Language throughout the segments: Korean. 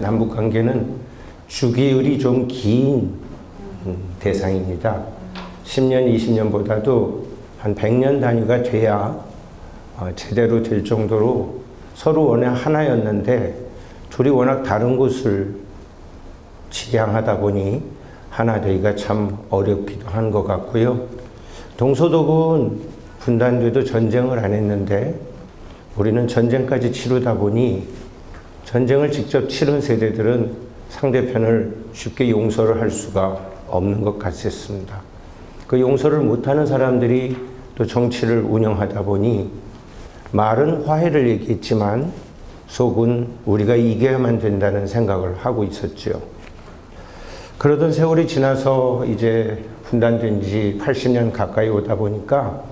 남북 관계는 주기율이 좀 긴 대상입니다. 10년, 20년보다도 한 100년 단위가 돼야 제대로 될 정도로 서로 원래 하나였는데 둘이 워낙 다른 곳을 지향하다 보니 하나 되기가 참 어렵기도 한 것 같고요. 동서독은 분단돼도 전쟁을 안 했는데 우리는 전쟁까지 치르다 보니 전쟁을 직접 치른 세대들은 상대편을 쉽게 용서를 할 수가 없는 것 같았습니다. 그 용서를 못하는 사람들이 또 정치를 운영하다 보니 말은 화해를 얘기했지만 속은 우리가 이겨야만 된다는 생각을 하고 있었죠. 그러던 세월이 지나서 이제 분단된 지 80년 가까이 오다 보니까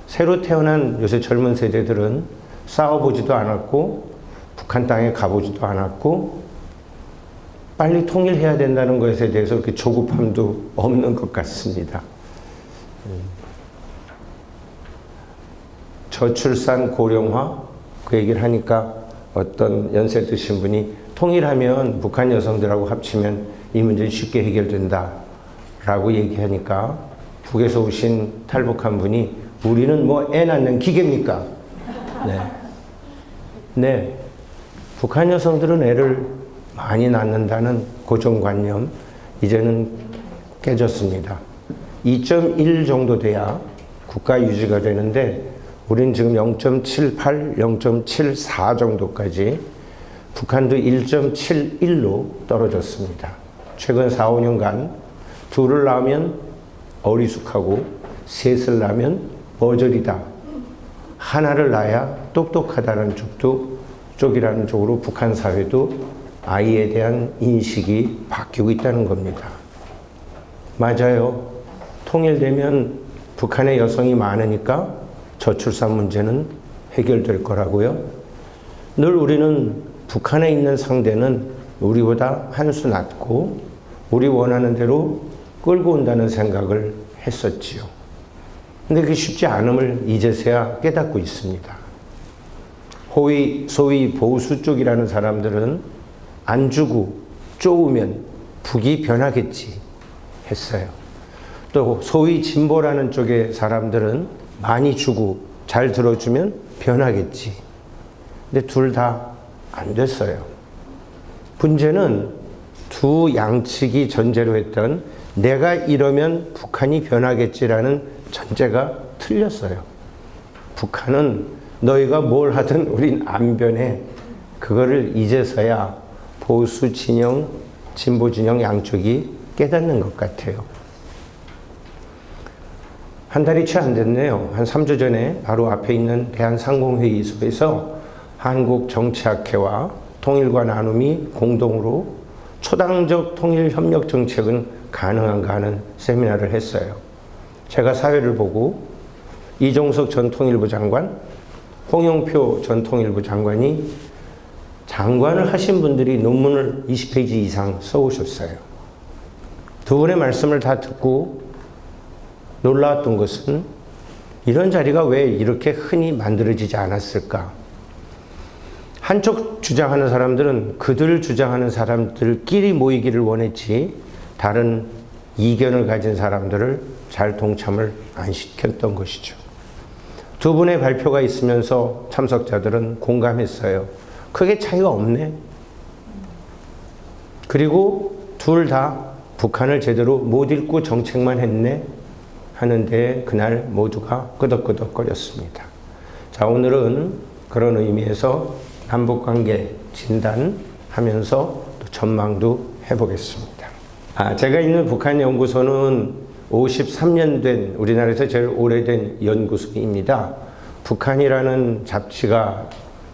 새로 태어난 요새 젊은 세대들은 싸워보지도 않았고 북한 땅에 가보지도 않았고 빨리 통일해야 된다는 것에 대해서 그렇게 조급함도 없는 것 같습니다. 저출산 고령화 그 얘기를 하니까 어떤 연세 드신 분이 통일하면 북한 여성들하고 합치면 이 문제는 쉽게 해결된다 라고 얘기하니까 북에서 오신 탈북한 분이 우리는 뭐 애 낳는 기계입니까? 네. 북한 여성들은 애를 많이 낳는다는 고정관념 이제는 깨졌습니다. 2.1 정도 돼야 국가 유지가 되는데 우린 지금 0.78, 0.74 정도까지 북한도 1.71로 떨어졌습니다. 최근 4, 5년간 둘을 낳으면 어리숙하고 셋을 낳으면 머저리다. 하나를 낳아야 똑똑하다는 쪽이라는 쪽으로 북한 사회도 아이에 대한 인식이 바뀌고 있다는 겁니다. 맞아요. 통일되면 북한의 여성이 많으니까 저출산 문제는 해결될 거라고요. 늘 우리는 북한에 있는 상대는 우리보다 한 수 낮고 우리 원하는 대로 끌고 온다는 생각을 했었지요. 근데 그게 쉽지 않음을 이제서야 깨닫고 있습니다. 소위 보수 쪽이라는 사람들은 안 주고 쪼으면 북이 변하겠지 했어요. 또 소위 진보라는 쪽의 사람들은 많이 주고 잘 들어주면 변하겠지. 근데 둘 다 안 됐어요. 문제는 두 양측이 전제로 했던 내가 이러면 북한이 변하겠지라는 전제가 틀렸어요. 북한은 너희가 뭘 하든 우린 안 변해. 그거를 이제서야 보수 진영, 진보 진영 양쪽이 깨닫는 것 같아요. 한 달이 채 안 됐네요. 한 3주 전에 바로 앞에 있는 대한상공회의소에서 한국정치학회와 통일과 나눔이 공동으로 초당적 통일협력 정책은 가능한가 하는 세미나를 했어요. 제가 사회를 보고 이종석 전 통일부 장관, 홍영표 전 통일부 장관이 장관을 하신 분들이 논문을 20페이지 이상 써오셨어요. 두 분의 말씀을 다 듣고 놀라웠던 것은 이런 자리가 왜 이렇게 흔히 만들어지지 않았을까? 한쪽 주장하는 사람들은 그들 주장하는 사람들끼리 모이기를 원했지 다른 이견을 가진 사람들을 잘 동참을 안 시켰던 것이죠. 두 분의 발표가 있으면서 참석자들은 공감했어요. 크게 차이가 없네. 그리고 둘 다 북한을 제대로 못 읽고 정책만 했네 하는데 그날 모두가 끄덕끄덕거렸습니다. 자, 오늘은 그런 의미에서 남북관계 진단하면서 또 전망도 해보겠습니다. 제가 있는 북한연구소는 53년 된 우리나라에서 제일 오래된 연구소입니다. 북한이라는 잡지가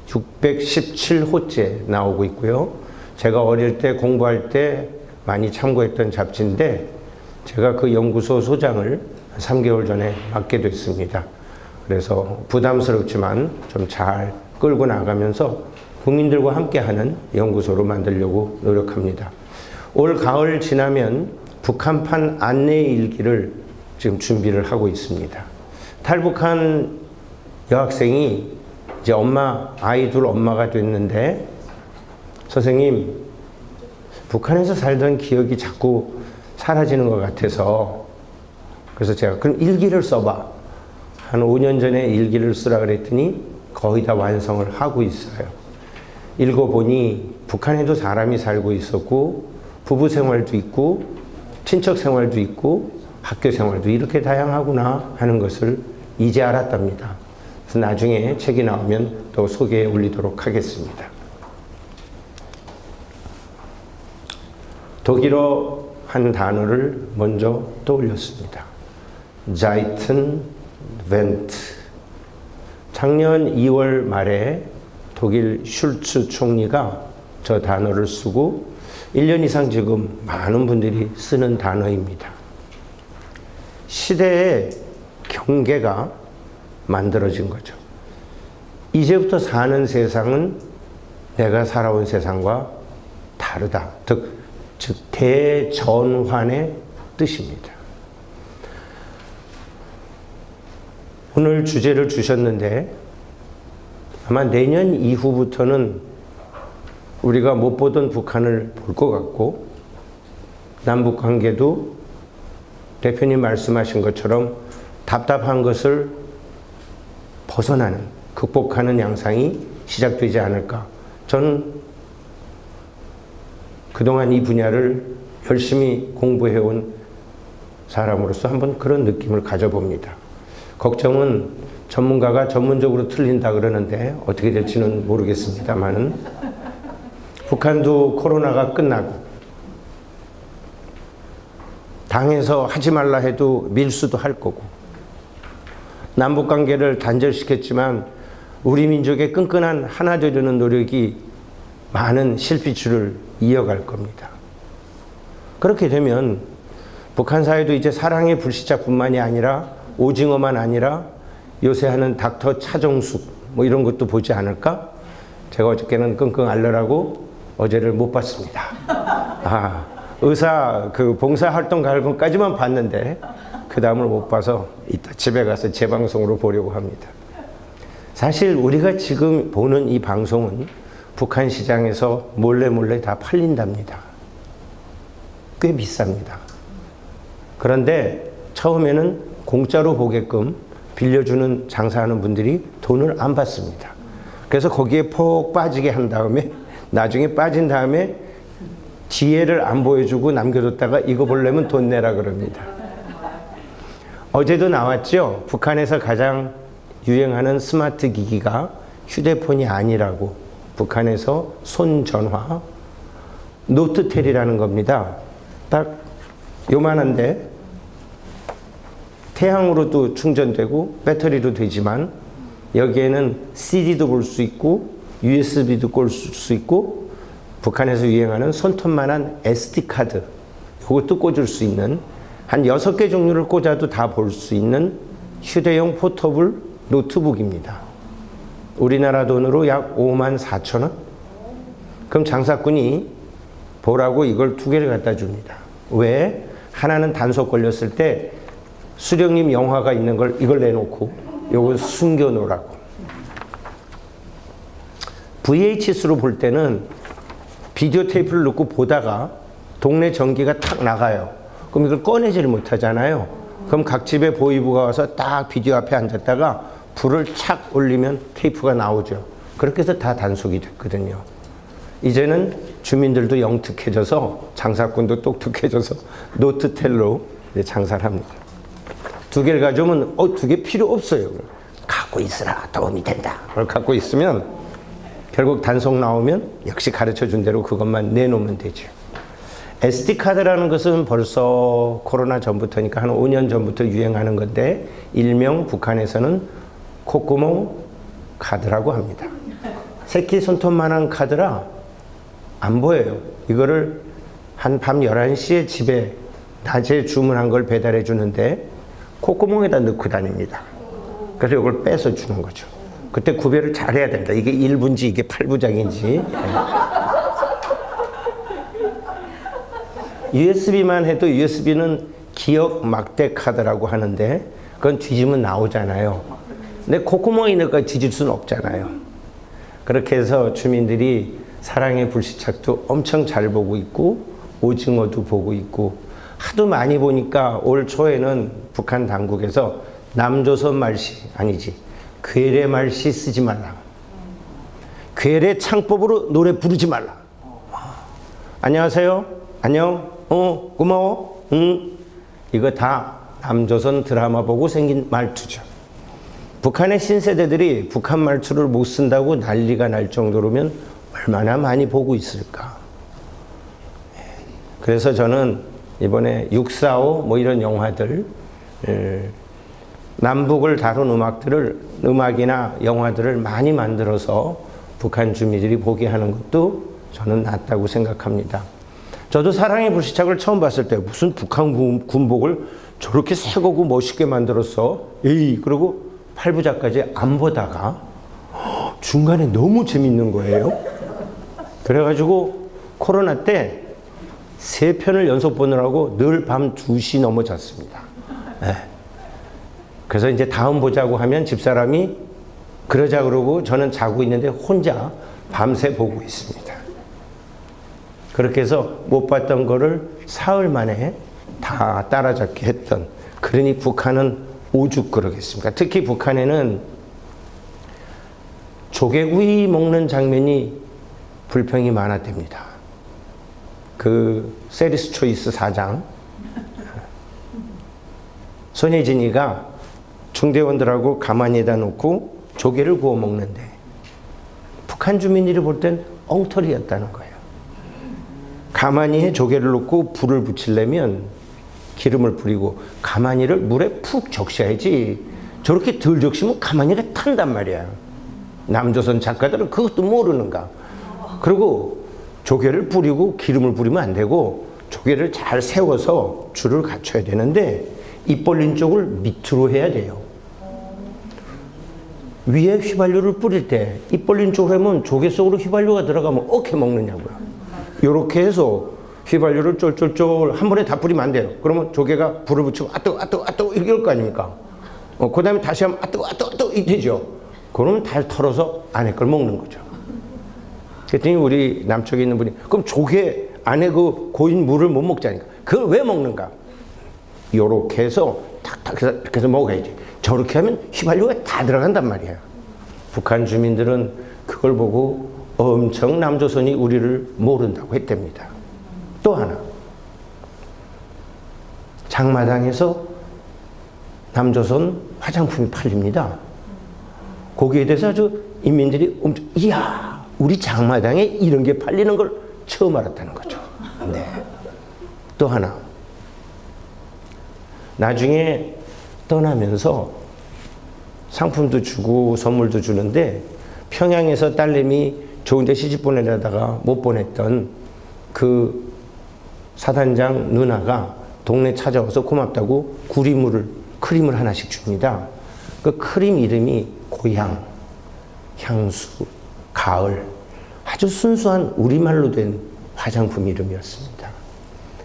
617호째 나오고 있고요. 제가 어릴 때 공부할 때 많이 참고했던 잡지인데 제가 그 연구소 소장을 3개월 전에 맡게 됐습니다. 그래서 부담스럽지만 좀 잘 끌고 나가면서 국민들과 함께하는 연구소로 만들려고 노력합니다. 올 가을 지나면 북한판 안내 일기를 지금 준비를 하고 있습니다. 탈북한 여학생이 이제 아이 둘 엄마가 됐는데 선생님 북한에서 살던 기억이 자꾸 사라지는 것 같아서 그래서 제가 그럼 일기를 써봐. 한 5년 전에 일기를 쓰라 그랬더니 거의 다 완성을 하고 있어요. 읽어보니 북한에도 사람이 살고 있었고 부부 생활도 있고 친척 생활도 있고 학교 생활도 이렇게 다양하구나 하는 것을 이제 알았답니다. 그래서 나중에 책이 나오면 또 소개해 올리도록 하겠습니다. 독일어 한 단어를 먼저 떠올렸습니다. Zeitenwende. 작년 2월 말에 독일 슐츠 총리가 저 단어를 쓰고 1년 이상 지금 많은 분들이 쓰는 단어입니다. 시대의 경계가 만들어진 거죠. 이제부터 사는 세상은 내가 살아온 세상과 다르다. 즉 대전환의 뜻입니다. 오늘 주제를 주셨는데 아마 내년 이후부터는 우리가 못 보던 북한을 볼 것 같고 남북관계도 대표님 말씀하신 것처럼 답답한 것을 벗어나는, 극복하는 양상이 시작되지 않을까. 저는 그동안 이 분야를 열심히 공부해온 사람으로서 한번 그런 느낌을 가져봅니다. 걱정은 전문가가 전문적으로 틀린다 그러는데 어떻게 될지는 모르겠습니다만은 북한도 코로나가 끝나고 당에서 하지 말라 해도 밀수도 할 거고 남북관계를 단절시켰지만 우리 민족의 끈끈한 하나 되려는 노력이 많은 실빛줄을 이어갈 겁니다. 그렇게 되면 북한 사회도 이제 사랑의 불시착뿐만이 아니라 오징어만 아니라 요새 하는 닥터 차정숙 뭐 이런 것도 보지 않을까? 제가 어저께는 끙끙 앓느라고 어제를 못 봤습니다. 의사 그 봉사활동 갈등까지만 봤는데 그 다음을 못 봐서 이따 집에 가서 재방송으로 보려고 합니다. 사실 우리가 지금 보는 이 방송은 북한 시장에서 몰래 다 팔린답니다. 꽤 비쌉니다. 그런데 처음에는 공짜로 보게끔 빌려주는 장사하는 분들이 돈을 안 받습니다. 그래서 거기에 폭 빠지게 한 다음에 나중에 빠진 다음에 뒤에를 안 보여주고 남겨뒀다가 이거 보려면 돈 내라 그럽니다. 어제도 나왔죠. 북한에서 가장 유행하는 스마트 기기가 휴대폰이 아니라고. 북한에서 손전화 노트텔이라는 겁니다. 딱 요만한데 태양으로도 충전되고 배터리도 되지만 여기에는 CD도 볼 수 있고 USB도 꽂을 수 있고 북한에서 유행하는 손톱만한 SD카드 이것도 꽂을 수 있는 한 6개 종류를 꽂아도 다 볼 수 있는 휴대용 포터블 노트북입니다. 우리나라 돈으로 약 54,000원? 그럼 장사꾼이 보라고 이걸 2개를 갖다 줍니다. 왜? 하나는 단속 걸렸을 때 수령님 영화가 있는 걸 이걸 내놓고 요걸 숨겨 놓으라고. VHS로 볼 때는 비디오 테이프를 넣고 보다가 동네 전기가 탁 나가요. 그럼 이걸 꺼내지를 못하잖아요. 그럼 각 집에 보이부가 와서 딱 비디오 앞에 앉았다가 불을 착 올리면 테이프가 나오죠. 그렇게 해서 다 단속이 됐거든요. 이제는 주민들도 영특해져서 장사꾼도 똑똑해져서 노트텔로 장사를 합니다. 2개를 가져오면 2개 필요 없어요. 갖고 있으라 도움이 된다. 그걸 갖고 있으면 결국 단속 나오면 역시 가르쳐 준 대로 그것만 내놓으면 되죠. SD카드라는 것은 벌써 코로나 전부터니까 한 5년 전부터 유행하는 건데 일명 북한에서는 콧구멍 카드라고 합니다. 새끼 손톱만한 카드라 안 보여요. 이거를 한 밤 11시에 집에 낮에 주문한 걸 배달해 주는데 콧구멍에다 넣고 다닙니다. 그래서 이걸 빼서 주는 거죠. 그때 구별을 잘 해야 됩니다. 이게 1부인지 이게 8부작인지. USB만 해도 USB는 기억 막대 카드라고 하는데 그건 뒤지면 나오잖아요. 근데 콧구멍에 넣을까 뒤질 수는 없잖아요. 그렇게 해서 주민들이 사랑의 불시착도 엄청 잘 보고 있고 오징어도 보고 있고 하도 많이 보니까 올 초에는 북한 당국에서 남조선 말씨 아니지 괴뢰 말씨 쓰지 말라. 괴뢰 창법으로 노래 부르지 말라. 안녕하세요. 안녕. 고마워. 이거 다 남조선 드라마 보고 생긴 말투죠. 북한의 신세대들이 북한 말투를 못 쓴다고 난리가 날 정도로면 얼마나 많이 보고 있을까. 그래서 저는 이번에 645 뭐 이런 영화들, 남북을 다룬 음악이나 영화들을 많이 만들어서 북한 주민들이 보게 하는 것도 저는 낫다고 생각합니다. 저도 사랑의 불시착을 처음 봤을 때 무슨 북한 군복을 저렇게 새거고 멋있게 만들었어. 에이, 그러고 8부작까지 안 보다가 중간에 너무 재밌는 거예요. 그래가지고 코로나 때 3편을 연속 보느라고 늘 밤 2시 넘어 잤습니다. 네. 그래서 이제 다음 보자고 하면 집사람이 그러자 그러고 저는 자고 있는데 혼자 밤새 보고 있습니다. 그렇게 해서 못 봤던 거를 사흘 만에 다 따라잡게 했던, 그러니 북한은 오죽 그러겠습니까? 특히 북한에는 조개구이 먹는 장면이 불평이 많았답니다. 그 세리스 초이스 사장 손예진이가 중대원들하고 가만히다 놓고 조개를 구워 먹는데 북한 주민들이 볼 땐 엉터리였다는 거예요. 가만히에 조개를 넣고 불을 붙이려면 기름을 뿌리고 가만히를 물에 푹 적셔야지 저렇게 덜 적시면 가만히가 탄단 말이야. 남조선 작가들은 그것도 모르는가. 그리고 조개를 뿌리고 기름을 뿌리면 안 되고 조개를 잘 세워서 줄을 갖춰야 되는데 입 벌린 쪽을 밑으로 해야 돼요. 위에 휘발유를 뿌릴 때 입 벌린 쪽으로 하면 조개 속으로 휘발유가 들어가면 어떻게 먹느냐고요. 이렇게 해서 휘발유를 쫄쫄쫄 한 번에 다 뿌리면 안 돼요. 그러면 조개가 불을 붙이고 아뜨거 이럴 거 아닙니까? 그 다음에 다시 하면 아뜨거 이 되죠. 그러면 달 털어서 안에 걸 먹는 거죠. 그랬더니 우리 남쪽에 있는 분이 그럼 조개 안에 그 고인 물을 못 먹자니까 그걸 왜 먹는가? 요렇게 해서 탁탁 이렇게 해서 먹어야지. 저렇게 하면 휘발유가 다 들어간단 말이에요. 북한 주민들은 그걸 보고 엄청 남조선이 우리를 모른다고 했답니다. 또 하나, 장마당에서 남조선 화장품이 팔립니다. 거기에 대해서 아주 인민들이 엄청 이야 우리 장마당에 이런 게 팔리는 걸 처음 알았다는 거죠. 네. 또 하나, 나중에 떠나면서 상품도 주고 선물도 주는데 평양에서 딸내미 좋은데 시집 보내려다가 못 보냈던 그 사단장 누나가 동네 찾아와서 고맙다고 크림을 하나씩 줍니다. 그 크림 이름이 고향, 향수, 가을, 아주 순수한 우리말로 된 화장품 이름이었습니다.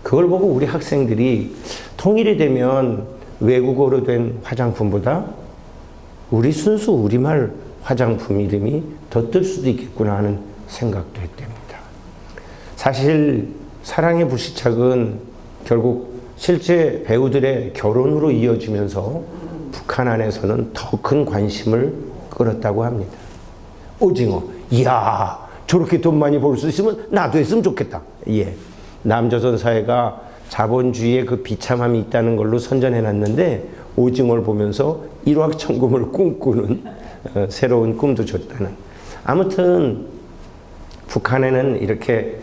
그걸 보고 우리 학생들이 통일이 되면 외국어로 된 화장품보다 우리 순수 우리말 화장품 이름이 더 뜰 수도 있겠구나 하는 생각도 했답니다. 사실 사랑의 불시착은 결국 실제 배우들의 결혼으로 이어지면서 북한 안에서는 더 큰 관심을 끌었다고 합니다. 오징어, 이야 저렇게 돈 많이 벌 수 있으면 나도 했으면 좋겠다. 예, 남조선 사회가 자본주의의 그 비참함이 있다는 걸로 선전해놨는데 오징어를 보면서 일확천금을 꿈꾸는 새로운 꿈도 줬다는. 아무튼 북한에는 이렇게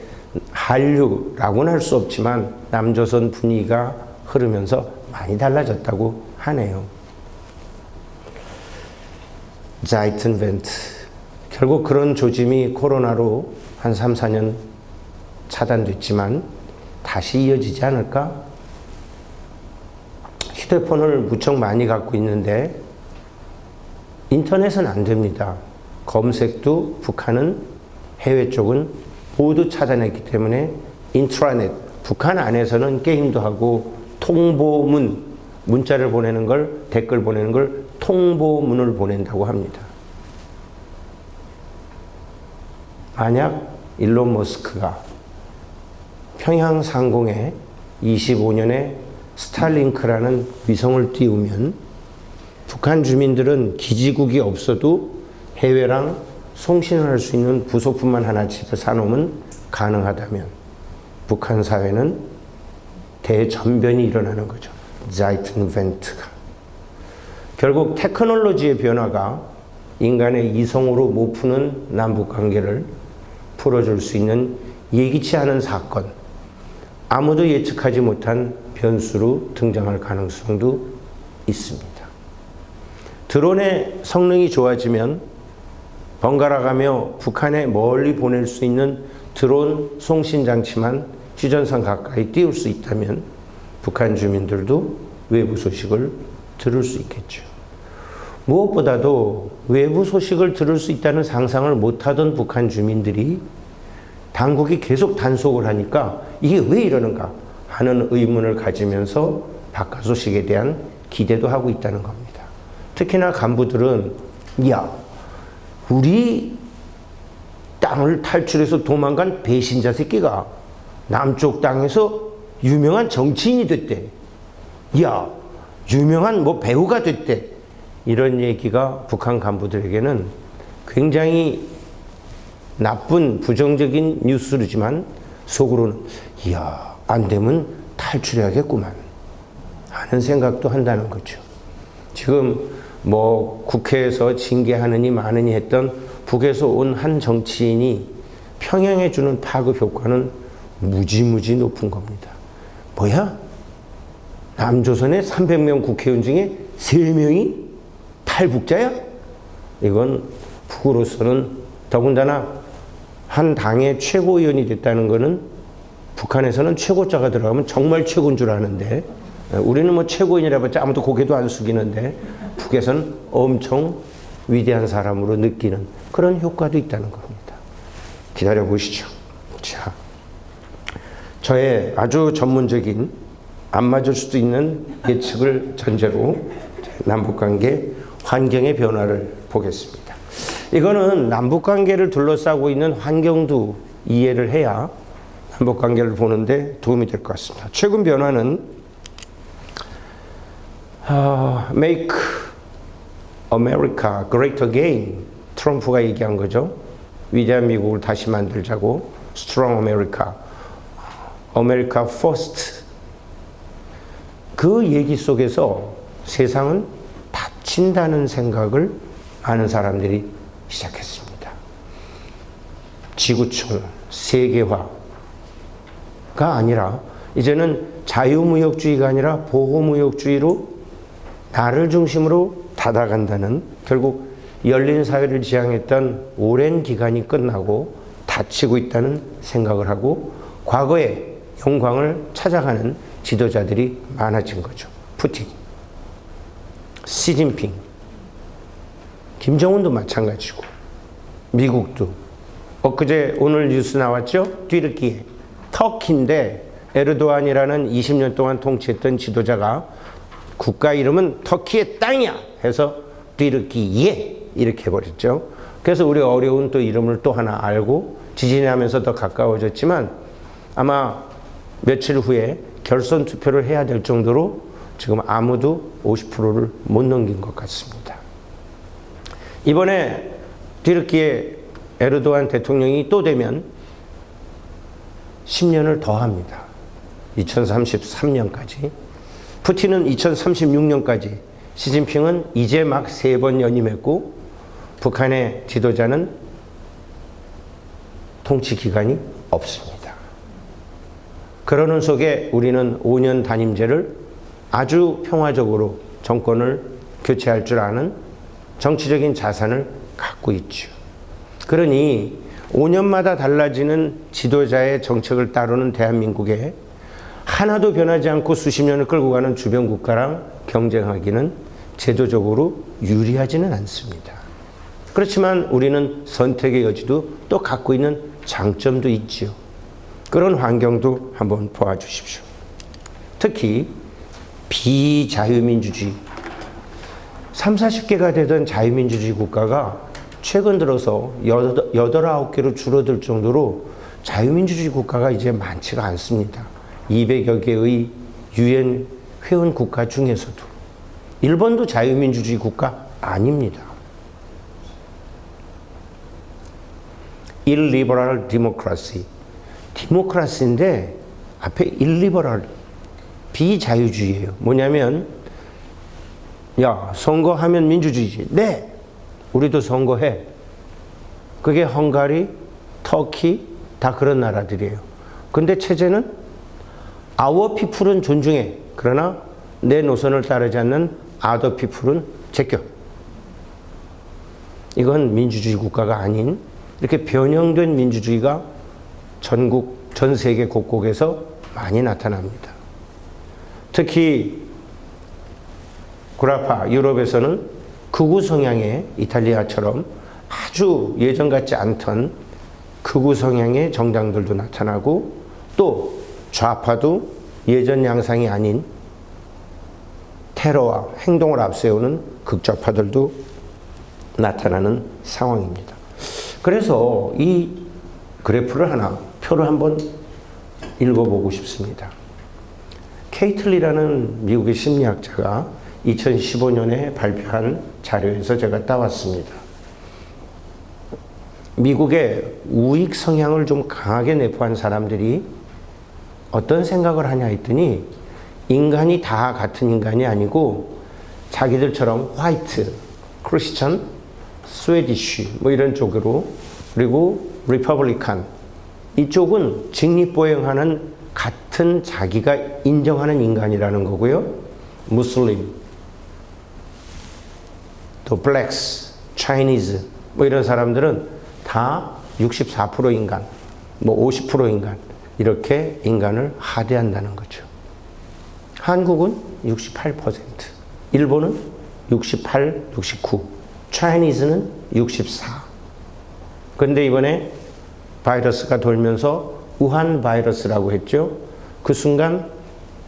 한류라고는 할 수 없지만 남조선 분위기가 흐르면서 많이 달라졌다고 하네요. 자이튼벤트, 결국 그런 조짐이 코로나로 한 3, 4년 차단됐지만 다시 이어지지 않을까? 휴대폰을 무척 많이 갖고 있는데 인터넷은 안 됩니다. 검색도 북한은 해외 쪽은 모두 찾아냈기 때문에 인트라넷, 북한 안에서는 게임도 하고 통보문, 문자를 보내는 걸, 댓글 보내는 걸 통보문을 보낸다고 합니다. 만약 일론 머스크가 평양 상공에 25년에 스타링크라는 위성을 띄우면 북한 주민들은 기지국이 없어도 해외랑 송신을 할 수 있는 부속품만 하나 집에 사놓으면 가능하다면 북한 사회는 대전변이 일어나는 거죠. 자이튼벤트가. 결국 테크놀로지의 변화가 인간의 이성으로 못 푸는 남북관계를 풀어줄 수 있는 예기치 않은 사건, 아무도 예측하지 못한 변수로 등장할 가능성도 있습니다. 드론의 성능이 좋아지면 번갈아가며 북한에 멀리 보낼 수 있는 드론 송신 장치만 지전선 가까이 띄울 수 있다면 북한 주민들도 외부 소식을 들을 수 있겠죠. 무엇보다도 외부 소식을 들을 수 있다는 상상을 못하던 북한 주민들이 당국이 계속 단속을 하니까 이게 왜 이러는가 하는 의문을 가지면서 바깥 소식에 대한 기대도 하고 있다는 겁니다. 특히나 간부들은 야, 우리 땅을 탈출해서 도망간 배신자 새끼가 남쪽 땅에서 유명한 정치인이 됐대. 야, 유명한 뭐 배우가 됐대. 이런 얘기가 북한 간부들에게는 굉장히 나쁜 부정적인 뉴스지만 속으로는 이야, 안 되면 탈출해야겠구만 하는 생각도 한다는 거죠. 지금 뭐 국회에서 징계하느니 마느니 했던 북에서 온 한 정치인이 평양에 주는 파급 효과는 무지무지 높은 겁니다. 뭐야? 남조선의 300명 국회의원 중에 3명이 탈북자야? 이건 북으로서는 더군다나 한 당의 최고위원이 됐다는 것은 북한에서는 최고자가 들어가면 정말 최고인 줄 아는데 우리는 뭐 최고인이라봤자 아무도 고개도 안 숙이는데 북에서는 엄청 위대한 사람으로 느끼는 그런 효과도 있다는 겁니다. 기다려 보시죠. 자, 저의 아주 전문적인 안 맞을 수도 있는 예측을 전제로 남북관계 환경의 변화를 보겠습니다. 이거는 남북관계를 둘러싸고 있는 환경도 이해를 해야 남북관계를 보는데 도움이 될 것 같습니다. 최근 변화는 Make America Great Again, 트럼프가 얘기한 거죠. 위대한 미국을 다시 만들자고, Strong America, America First. 그 얘기 속에서 세상은 닫힌다는 생각을 많은 사람들이 시작했습니다. 지구촌 세계화가 아니라 이제는 자유무역주의가 아니라 보호무역주의로 나를 중심으로 닫아간다는, 결국 열린 사회를 지향했던 오랜 기간이 끝나고 닫히고 있다는 생각을 하고 과거의 영광을 찾아가는 지도자들이 많아진 거죠. 푸틴, 시진핑, 김정은도 마찬가지고 미국도 엊그제 오늘 뉴스 나왔죠? 뒤늦게 터키인데 에르도안이라는 20년 동안 통치했던 지도자가 국가 이름은 터키의 땅이야 해서 뒤늦게 이렇게 해버렸죠. 그래서 우리 어려운 또 이름을 또 하나 알고 지지하면서 더 가까워졌지만 아마 며칠 후에 결선 투표를 해야 될 정도로 지금 아무도 50%를 못 넘긴 것 같습니다. 이번에 뒤늦게 에르도안 대통령이 또 되면 10년을 더 합니다. 2033년까지. 푸틴은 2036년까지, 시진핑은 이제 막 3번 연임했고 북한의 지도자는 통치 기간이 없습니다. 그러는 속에 우리는 5년 단임제를 아주 평화적으로 정권을 교체할 줄 아는 정치적인 자산을 갖고 있죠. 그러니 5년마다 달라지는 지도자의 정책을 따르는 대한민국에 하나도 변하지 않고 수십 년을 끌고 가는 주변 국가랑 경쟁하기는 제도적으로 유리하지는 않습니다. 그렇지만 우리는 선택의 여지도 또 갖고 있는 장점도 있지요. 그런 환경도 한번 보아주십시오. 특히 비자유민주주의, 30, 40개가 되던 자유민주주의 국가가 최근 들어서 8-9개로 줄어들 정도로 자유민주주의 국가가 이제 많지가 않습니다. 200여 개의 유엔 회원 국가 중에서도. 일본도 자유민주주의 국가 아닙니다. 일리버럴 디모크라시. 디모크라시인데 앞에 일리버럴, 비자유주의예요. 뭐냐면 야, 선거하면 민주주의지. 네, 우리도 선거해. 그게 헝가리, 터키 다 그런 나라들이에요. 근데 체제는 our people은 존중해. 그러나 내 노선을 따르지 않는 other people은 제껴. 이건 민주주의 국가가 아닌, 이렇게 변형된 민주주의가 전 세계 곳곳에서 많이 나타납니다. 특히 구라파 유럽에서는 극우 성향의 이탈리아처럼 아주 예전 같지 않던 극우 성향의 정당들도 나타나고, 또 좌파도 예전 양상이 아닌 테러와 행동을 앞세우는 극좌파들도 나타나는 상황입니다. 그래서 이 그래프를 표를 한번 읽어보고 싶습니다. 케이틀리라는 미국의 심리학자가 2015년에 발표한 자료에서 제가 따왔습니다. 미국의 우익 성향을 좀 강하게 내포한 사람들이 어떤 생각을 하냐 했더니, 인간이 다 같은 인간이 아니고 자기들처럼 화이트, 크리스천, 스웨디쉬 뭐 이런 쪽으로, 그리고 리퍼블리칸, 이쪽은 직립보행하는 같은 자기가 인정하는 인간이라는 거고요. 무슬림, 또 블랙스, 차이니즈 뭐 이런 사람들은 다 64% 인간, 뭐 50% 인간, 이렇게 인간을 하대한다는 거죠. 한국은 68%, 일본은 68, 69, 차이니즈는 64. 그런데 이번에 바이러스가 돌면서 우한 바이러스라고 했죠. 그 순간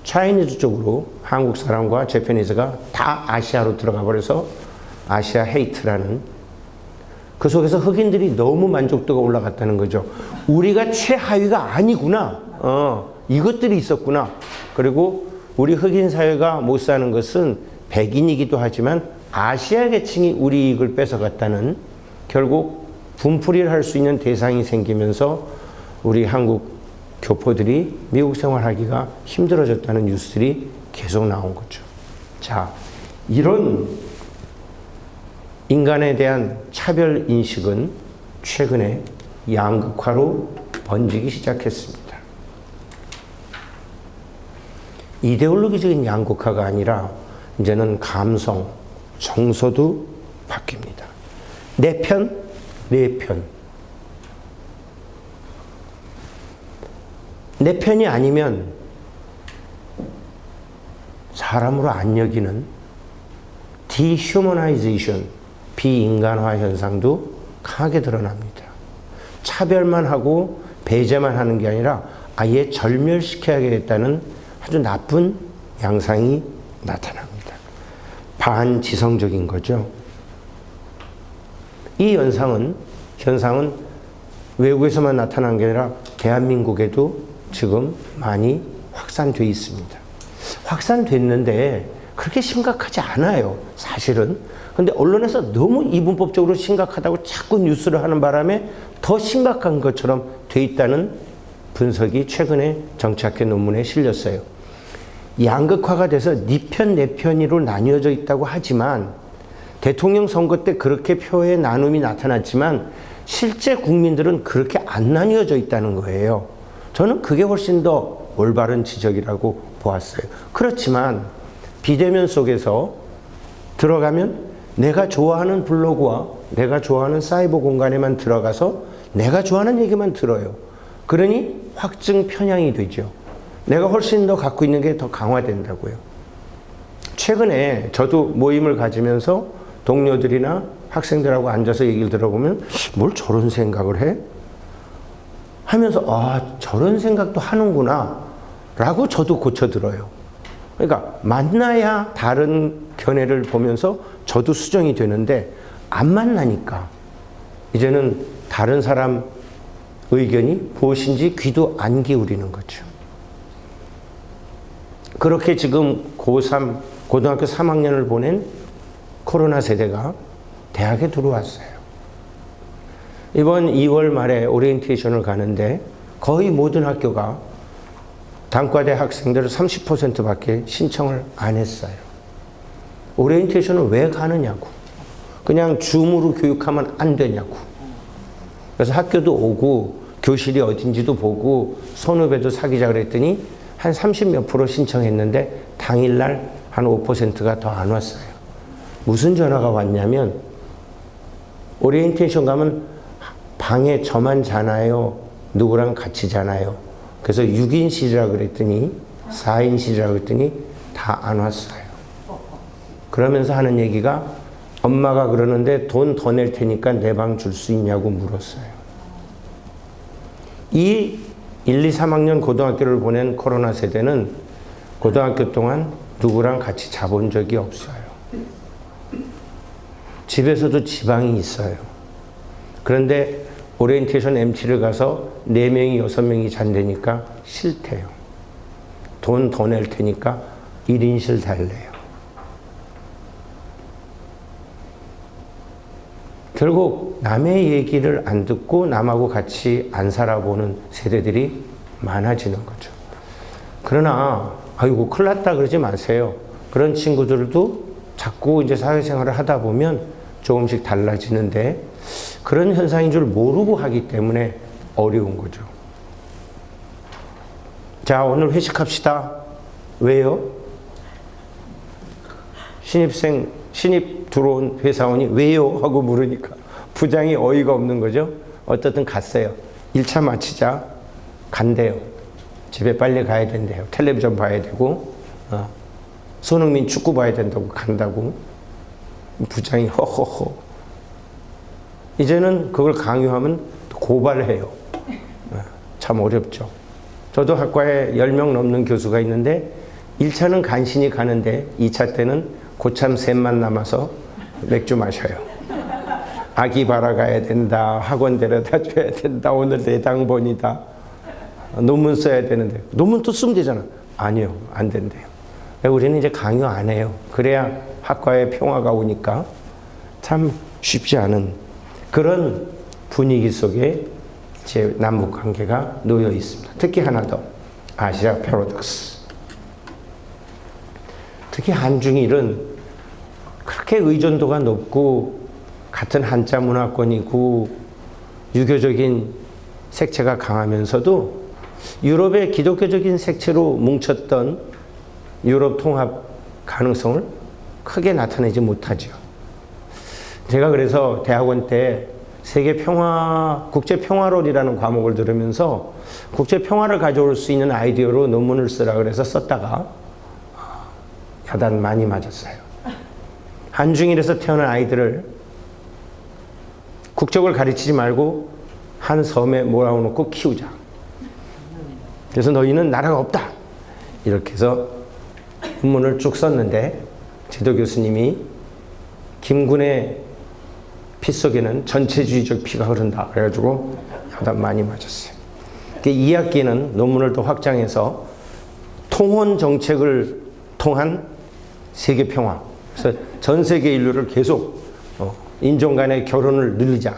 차이니즈 쪽으로 한국 사람과 재패니즈가 다 아시아로 들어가 버려서 아시아 헤이트라는, 그 속에서 흑인들이 너무 만족도가 올라갔다는 거죠. 우리가 최하위가 아니구나. 이것들이 있었구나. 그리고 우리 흑인 사회가 못 사는 것은 백인이기도 하지만 아시아 계층이 우리 이익을 뺏어갔다는, 결국 분풀이를 할 수 있는 대상이 생기면서 우리 한국 교포들이 미국 생활하기가 힘들어졌다는 뉴스들이 계속 나온 거죠. 자, 이런 인간에 대한 차별 인식은 최근에 양극화로 번지기 시작했습니다. 이데올로기적인 양극화가 아니라 이제는 감성, 정서도 바뀝니다. 내 편, 내 편. 내 편이 아니면 사람으로 안 여기는 디휴머나이제이션, 비인간화 현상도 강하게 드러납니다. 차별만 하고 배제만 하는 게 아니라 아예 절멸시켜야겠다는 아주 나쁜 양상이 나타납니다. 반지성적인 거죠. 이 현상은 외국에서만 나타난 게 아니라 대한민국에도 지금 많이 확산돼 있습니다. 확산됐는데 그렇게 심각하지 않아요, 사실은. 근데 언론에서 너무 이분법적으로 심각하다고 자꾸 뉴스를 하는 바람에 더 심각한 것처럼 돼 있다는 분석이 최근에 정치학회 논문에 실렸어요. 양극화가 돼서 네 편, 내 편으로 나뉘어져 있다고 하지만, 대통령 선거 때 그렇게 표의 나눔이 나타났지만 실제 국민들은 그렇게 안 나뉘어져 있다는 거예요. 저는 그게 훨씬 더 올바른 지적이라고 보았어요. 그렇지만 비대면 속에서 들어가면 내가 좋아하는 블로그와 내가 좋아하는 사이버 공간에만 들어가서 내가 좋아하는 얘기만 들어요. 그러니 확증 편향이 되죠. 내가 훨씬 더 갖고 있는 게 더 강화된다고요. 최근에 저도 모임을 가지면서 동료들이나 학생들하고 앉아서 얘기를 들어보면 뭘 저런 생각을 해? 하면서 저런 생각도 하는구나 라고 저도 고쳐들어요. 그러니까 만나야 다른 견해를 보면서 저도 수정이 되는데 안 만나니까 이제는 다른 사람 의견이 무엇인지 귀도 안 기울이는 거죠. 그렇게 지금 고3, 고등학교 3학년을 보낸 코로나 세대가 대학에 들어왔어요. 이번 2월 말에 오리엔테이션을 가는데 거의 모든 학교가 단과대 학생들 30%밖에 신청을 안 했어요. 오리엔테이션을 왜 가느냐고. 그냥 줌으로 교육하면 안 되냐고. 그래서 학교도 오고 교실이 어딘지도 보고 선후배도 사귀자 그랬더니 한 30몇 프로 신청했는데 당일날 한 5%가 더 안 왔어요. 무슨 전화가 왔냐면 오리엔테이션 가면 방에 저만 자나요? 누구랑 같이 자나요? 그래서 6인실이라 그랬더니 4인실이라 그랬더니 다 안 왔어요. 그러면서 하는 얘기가 엄마가 그러는데 돈 더 낼 테니까 내 방 줄 수 있냐고 물었어요. 이 1, 2, 3학년 고등학교를 보낸 코로나 세대는 고등학교 동안 누구랑 같이 자본 적이 없어요. 집에서도 지방이 있어요. 그런데 오리엔테이션 MT를 가서 4명이 6명이 잔다니까 싫대요. 돈 더 낼 테니까 1인실 달래요. 결국 남의 얘기를 안 듣고 남하고 같이 안 살아보는 세대들이 많아지는 거죠. 그러나 아이고 큰일 났다 그러지 마세요. 그런 친구들도 자꾸 이제 사회생활을 하다 보면 조금씩 달라지는데 그런 현상인 줄 모르고 하기 때문에 어려운 거죠. 자, 오늘 회식합시다. 왜요? 신입 들어온 회사원이 왜요? 하고 물으니까 부장이 어이가 없는 거죠. 어떻든 갔어요. 1차 마치자. 간대요. 집에 빨리 가야 된대요. 텔레비전 봐야 되고 손흥민 축구 봐야 된다고 간다고. 부장이 허허허. 이제는 그걸 강요하면 고발해요. 참 어렵죠. 저도 학과에 10명 넘는 교수가 있는데 1차는 간신히 가는데 2차 때는 고참 셋만 남아서 맥주 마셔요. 아기 바라가야 된다. 학원 데려다 줘야 된다. 오늘 내당번이다. 논문 써야 되는데 논문 또 쓰면 되잖아. 아니요. 안 된대요. 우리는 이제 강요 안 해요. 그래야 학과에 평화가 오니까 참 쉽지 않은 그런 분위기 속에 제 남북 관계가 놓여 있습니다. 특히 하나 더. 아시아 패러독스. 특히 한중일은 그렇게 의존도가 높고 같은 한자 문화권이고 유교적인 색채가 강하면서도 유럽의 기독교적인 색채로 뭉쳤던 유럽 통합 가능성을 크게 나타내지 못하죠. 제가 그래서 대학원 때 국제평화론이라는 과목을 들으면서 국제평화를 가져올 수 있는 아이디어로 논문을 쓰라 그래서 썼다가 야단 많이 맞았어요. 한중일에서 태어난 아이들을 국적을 가르치지 말고 한 섬에 몰아놓고 키우자. 그래서 너희는 나라가 없다. 이렇게 해서 논문을 쭉 썼는데 지도 교수님이 김군의 피 속에는 전체주의적 피가 흐른다. 그래가지고 야단 많이 맞았어요. 2학기는 논문을 더 확장해서 통혼 정책을 통한 세계 평화. 그래서 전 세계 인류를 계속 인종 간의 결혼을 늘리자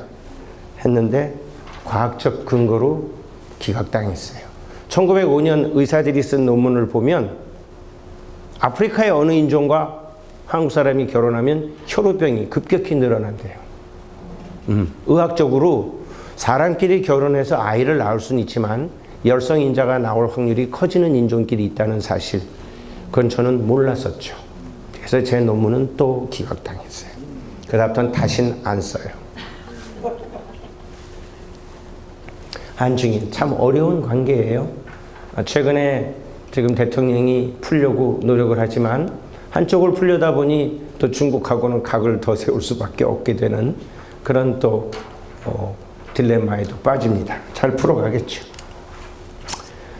했는데 과학적 근거로 기각당했어요. 1905년 의사들이 쓴 논문을 보면 아프리카의 어느 인종과 한국 사람이 결혼하면 혈우병이 급격히 늘어난대요. 의학적으로 사람끼리 결혼해서 아이를 낳을 수는 있지만 열성인자가 나올 확률이 커지는 인종끼리 있다는 사실, 그건 저는 몰랐었죠. 그래서 제 논문은 또 기각당했어요. 그 다음부터는 다시는 안 써요. 한중일 참 어려운 관계예요. 최근에 지금 대통령이 풀려고 노력을 하지만 한쪽을 풀려다 보니 또 중국하고는 각을 더 세울 수밖에 없게 되는 그런 또 딜레마에도 빠집니다. 잘 풀어가겠죠.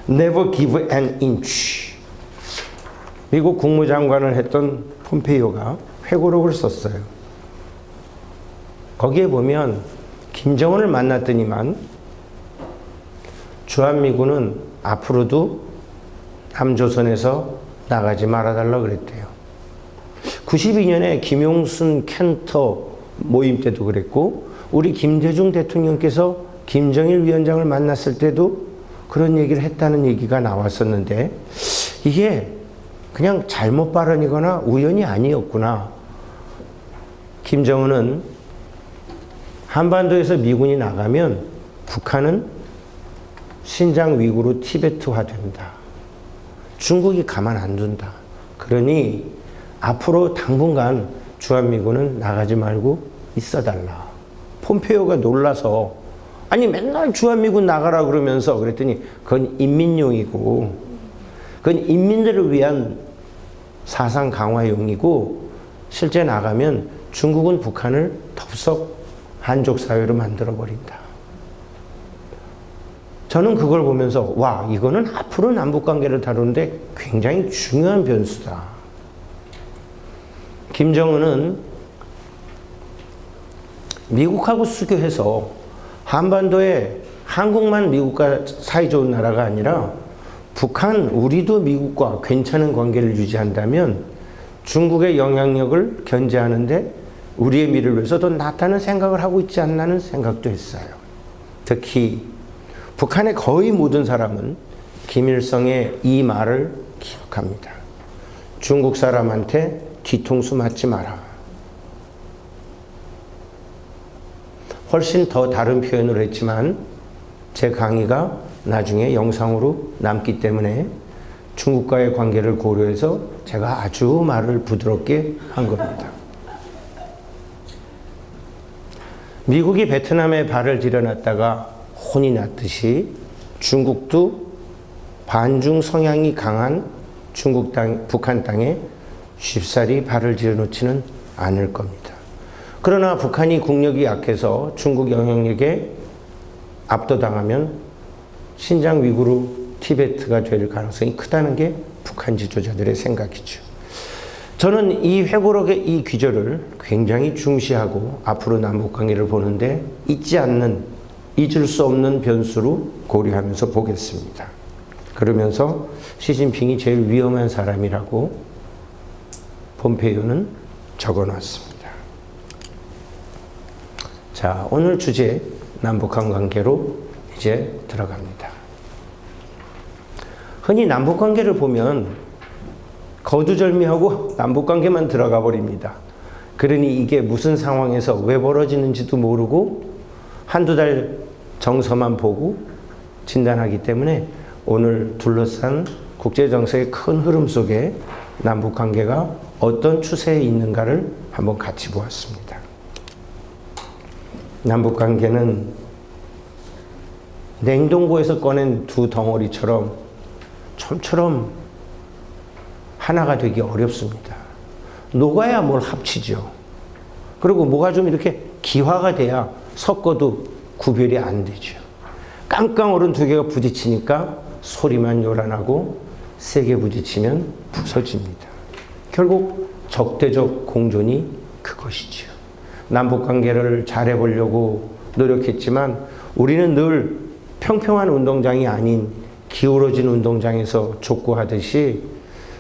Never give an inch. 미국 국무장관을 했던 폼페이오가 회고록을 썼어요. 거기에 보면 김정은을 만났더니만 주한미군은 앞으로도 남조선에서 나가지 말아달라 그랬대요. 92년에 김용순 켄터 모임 때도 그랬고, 우리 김대중 대통령께서 김정일 위원장을 만났을 때도 그런 얘기를 했다는 얘기가 나왔었는데, 이게 그냥 잘못 발언이거나 우연이 아니었구나. 김정은은 한반도에서 미군이 나가면 북한은 신장 위구르 티베트화 된다. 중국이 가만 안 둔다. 그러니 앞으로 당분간 주한미군은 나가지 말고 있어달라. 폼페이오가 놀라서, 아니 맨날 주한미군 나가라 그러면서, 그랬더니 그건 인민용이고, 그건 인민들을 위한 사상 강화용이고, 실제 나가면 중국은 북한을 덥석 한족 사회로 만들어 버린다. 저는 그걸 보면서 와, 이거는 앞으로 남북관계를 다루는데 굉장히 중요한 변수다. 김정은은 미국하고 수교해서 한반도에 한국만 미국과 사이좋은 나라가 아니라 북한, 우리도 미국과 괜찮은 관계를 유지한다면 중국의 영향력을 견제하는데 우리의 미래를 위해서 더 낫다는 생각을 하고 있지 않나는 생각도 했어요. 특히 북한의 거의 모든 사람은 김일성의 이 말을 기억합니다. 중국 사람한테 뒤통수 맞지 마라. 훨씬 더 다른 표현을 했지만 제 강의가 나중에 영상으로 남기 때문에 중국과의 관계를 고려해서 제가 아주 말을 부드럽게 한 겁니다. 미국이 베트남에 발을 들여놨다가 혼이 났듯이 중국도 반중 성향이 강한 북한 땅에 쉽사리 발을 들여놓지는 않을 겁니다. 그러나 북한이 국력이 약해서 중국 영향력에 압도당하면 신장 위구르 티베트가 될 가능성이 크다는 게 북한 지도자들의 생각이죠. 저는 이 회고록의 이 귀절을 굉장히 중시하고 앞으로 남북관계를 보는데 잊을 수 없는 변수로 고려하면서 보겠습니다. 그러면서 시진핑이 제일 위험한 사람이라고 폼페이오는 적어놨습니다. 자, 오늘 주제 남북한 관계로 이제 들어갑니다. 흔히 남북관계를 보면 거두절미하고 남북관계만 들어가 버립니다. 그러니 이게 무슨 상황에서 왜 벌어지는지도 모르고 한두 달 정서만 보고 진단하기 때문에 오늘 둘러싼 국제정세의 큰 흐름 속에 남북관계가 어떤 추세에 있는가를 한번 같이 보았습니다. 남북관계는 냉동고에서 꺼낸 두 덩어리처럼 좀처럼 하나가 되기 어렵습니다. 녹아야 뭘 합치죠. 그리고 뭐가 좀 이렇게 기화가 돼야 섞어도 구별이 안 되죠. 깡깡 얼은 두 개가 부딪히니까 소리만 요란하고 세게 부딪히면 부서집니다. 결국 적대적 공존이 그것이죠. 남북관계를 잘해보려고 노력했지만 우리는 늘 평평한 운동장이 아닌 기울어진 운동장에서 족구하듯이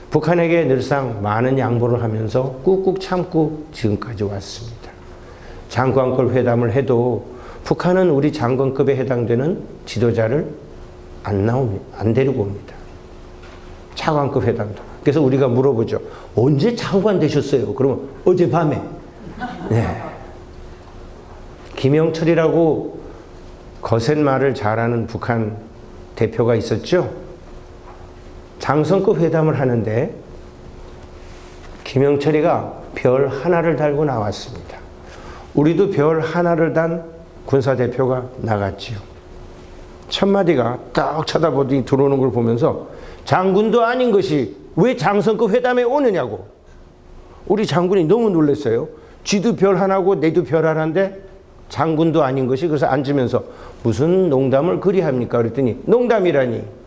북한에게 늘상 많은 양보를 하면서 꾹꾹 참고 지금까지 왔습니다. 장관급 회담을 해도 북한은 우리 장관급에 해당되는 지도자를 안 데리고 옵니다. 차관급 회담도. 그래서 우리가 물어보죠. 언제 장관 되셨어요? 그러면 어젯밤에. 네. 김영철이라고 거센 말을 잘하는 북한 대표가 있었죠. 장성급 회담을 하는데 김영철이가 별 하나를 달고 나왔습니다. 우리도 별 하나를 단 군사대표가 나갔지요. 첫 마디가 딱 쳐다보더니 들어오는 걸 보면서 장군도 아닌 것이 왜 장성급 회담에 오느냐고. 우리 장군이 너무 놀랐어요. 쥐도 별 하나고 내도 별 하나인데 장군도 아닌 것이. 그래서 앉으면서 무슨 농담을 그리 합니까? 그랬더니 농담이라니.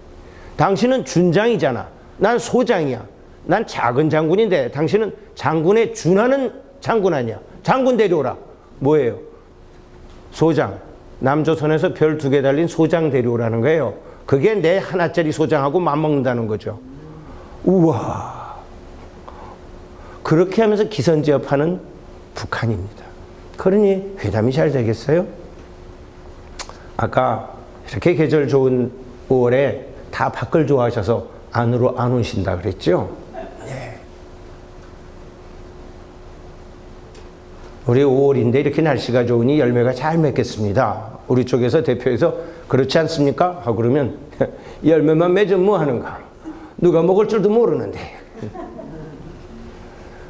당신은 준장이잖아. 난 소장이야. 난 작은 장군인데 당신은 장군에 준하는 장군 아니야. 장군 데려오라. 뭐예요? 소장, 남조선에서 별 2개 달린 소장 데려오라는 거예요. 그게 내 하나짜리 소장하고 맞먹는다는 거죠. 우와. 그렇게 하면서 기선제압하는 북한입니다. 그러니 회담이 잘 되겠어요? 아까 이렇게 계절 좋은 5월에 다 밖을 좋아하셔서 안으로 안 오신다 그랬죠? 네. 우리 5월인데 이렇게 날씨가 좋으니 열매가 잘 맺겠습니다. 우리 쪽에서 대표해서 그렇지 않습니까? 하고 그러면 열매만 맺으면 뭐 하는가? 누가 먹을 줄도 모르는데.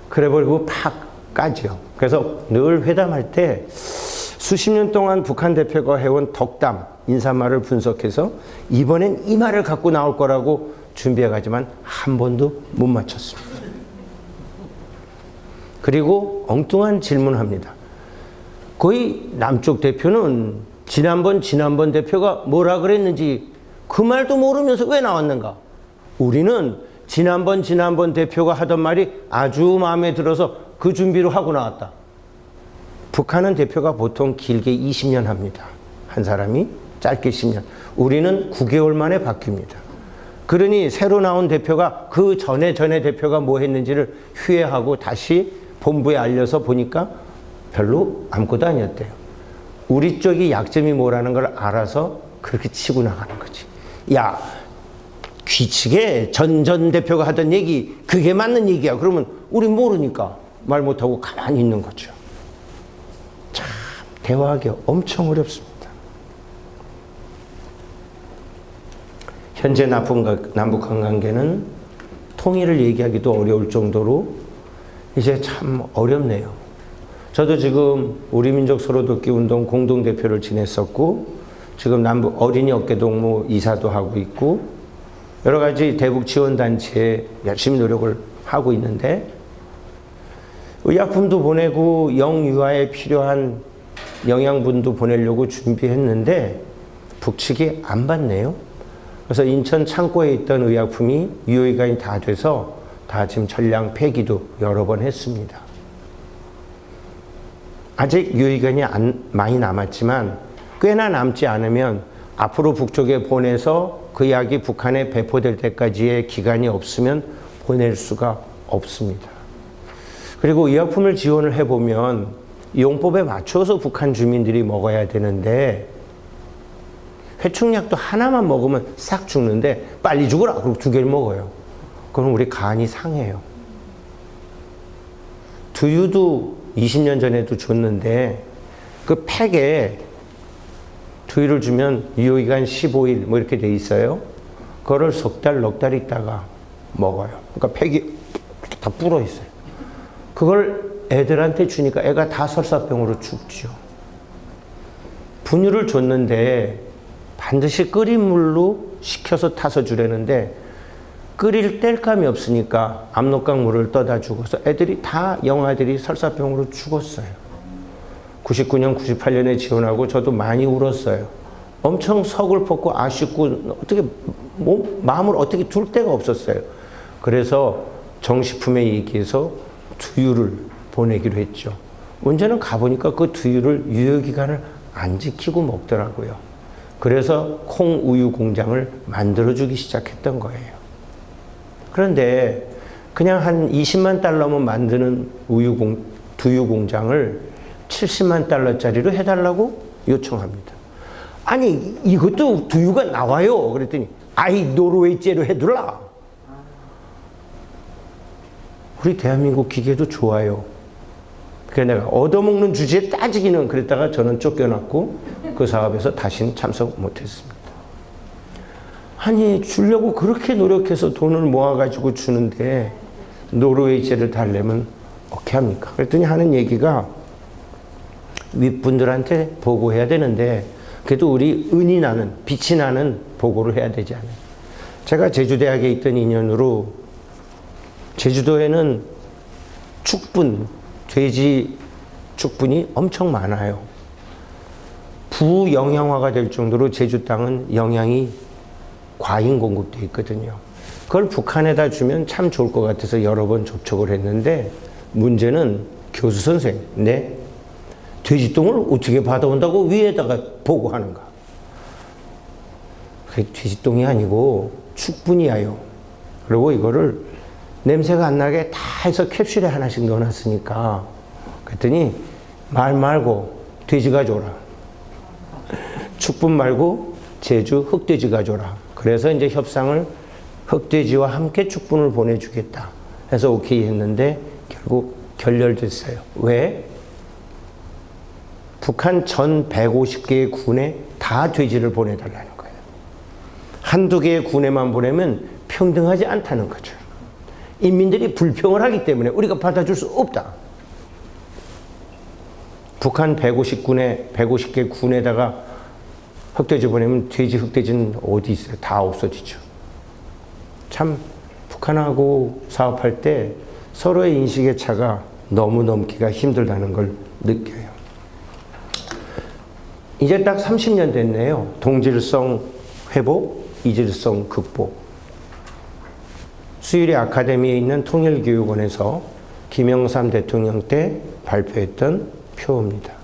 그래버리고 팍 까죠. 그래서 늘 회담할 때 수십 년 동안 북한 대표가 해온 덕담, 인사말을 분석해서 이번엔 이 말을 갖고 나올 거라고 준비해가지만 한 번도 못 맞췄습니다. 그리고 엉뚱한 질문합니다. 거의 남쪽 대표는 지난번 대표가 뭐라 그랬는지 그 말도 모르면서 왜 나왔는가? 우리는 지난번 대표가 하던 말이 아주 마음에 들어서 그 준비를 하고 나왔다. 북한은 대표가 보통 길게 20년 합니다. 한 사람이 짧게 10년. 우리는 9개월 만에 바뀝니다. 그러니 새로 나온 대표가 그 전에 대표가 뭐 했는지를 휴회하고 다시 본부에 알려서 보니까 별로 아무것도 아니었대요. 우리 쪽이 약점이 뭐라는 걸 알아서 그렇게 치고 나가는 거지. 야, 귀치게 전 대표가 하던 얘기 그게 맞는 얘기야. 그러면 우리 모르니까 말 못하고 가만히 있는 거죠. 참 대화하기 엄청 어렵습니다. 현재 남북한 관계는 통일을 얘기하기도 어려울 정도로 이제 참 어렵네요. 저도 지금 우리민족 서로돕기 운동 공동대표를 지냈었고 지금 남북 어린이 어깨동무 이사도 하고 있고 여러 가지 대북 지원단체에 열심히 노력을 하고 있는데 의약품도 보내고 영유아에 필요한 영양분도 보내려고 준비했는데 북측이 안 받네요. 그래서 인천 창고에 있던 의약품이 유효기간이 다 돼서 다 지금 전량 폐기도 여러 번 했습니다. 아직 유효기간이 많이 남았지만 꽤나 남지 않으면 앞으로 북쪽에 보내서 그 약이 북한에 배포될 때까지의 기간이 없으면 보낼 수가 없습니다. 그리고 의약품을 지원을 해보면 용법에 맞춰서 북한 주민들이 먹어야 되는데 회충약도 하나만 먹으면 싹 죽는데 빨리 죽어라 그리고 2개를 먹어요. 그럼 우리 간이 상해요. 두유도 20년 전에도 줬는데 그 팩에 두유를 주면 유효기간 15일 뭐 이렇게 돼 있어요. 그거를 석 달, 넉 달 있다가 먹어요. 그러니까 팩이 다 불어 있어요. 그걸 애들한테 주니까 애가 다 설사병으로 죽죠. 분유를 줬는데 반드시 끓인 물로 식혀서 타서 주려는데 끓일 뗄감이 없으니까 압록강 물을 떠다 주고서 애들이 다 영아들이 설사병으로 죽었어요. 99년, 98년에 지원하고 저도 많이 울었어요. 엄청 서글펐고 아쉽고 어떻게 마음을 어떻게 둘 데가 없었어요. 그래서 정식품에 얘기해서 두유를 보내기로 했죠. 문제는 가보니까 그 두유를 유효기간을 안 지키고 먹더라고요. 그래서 콩우유 공장을 만들어주기 시작했던 거예요. 그런데 그냥 한 20만 달러면 만드는 두유 공장을 70만 달러짜리로 해달라고 요청합니다. 아니 이것도 두유가 나와요. 그랬더니 아이 노르웨이제로 해둘라. 우리 대한민국 기계도 좋아요. 그래서 내가 얻어먹는 주제에 따지기는 그랬다가 저는 쫓겨났고 그 사업에서 다시는 참석 못했습니다. 아니 주려고 그렇게 노력해서 돈을 모아가지고 주는데 노르웨이제를 달래면 어떻게 합니까? 그랬더니 하는 얘기가 윗분들한테 보고해야 되는데 그래도 우리 은이 나는 빛이 나는 보고를 해야 되지 않아요. 제가 제주대학에 있던 인연으로 제주도에는 축분, 돼지 축분이 엄청 많아요. 부영양화가 될 정도로 제주 땅은 영양이 과잉 공급되어 있거든요. 그걸 북한에다 주면 참 좋을 것 같아서 여러 번 접촉을 했는데 문제는 교수 선생님, 네? 돼지똥을 어떻게 받아온다고 위에다가 보고하는가? 그게 돼지똥이 아니고 축분이야요. 그리고 이거를 냄새가 안 나게 다 해서 캡슐에 하나씩 넣어놨으니까 그랬더니 말 말고 돼지 가져오라. 축분 말고 제주 흑돼지 가져오라. 그래서 이제 협상을 흑돼지와 함께 축분을 보내주겠다 해서 오케이 했는데 결국 결렬됐어요. 왜? 북한 전 150개의 군에 다 돼지를 보내달라는 거예요. 한두 개의 군에만 보내면 평등하지 않다는 거죠. 인민들이 불평을 하기 때문에 우리가 받아줄 수 없다. 북한 150개 군에다가 흑돼지 보내면 돼지, 흑돼지는 어디 있어요? 다 없어지죠. 참 북한하고 사업할 때 서로의 인식의 차가 너무 넘기가 힘들다는 걸 느껴요. 이제 딱 30년 됐네요. 동질성 회복, 이질성 극복. 수유리 아카데미에 있는 통일교육원에서 김영삼 대통령 때 발표했던 표입니다.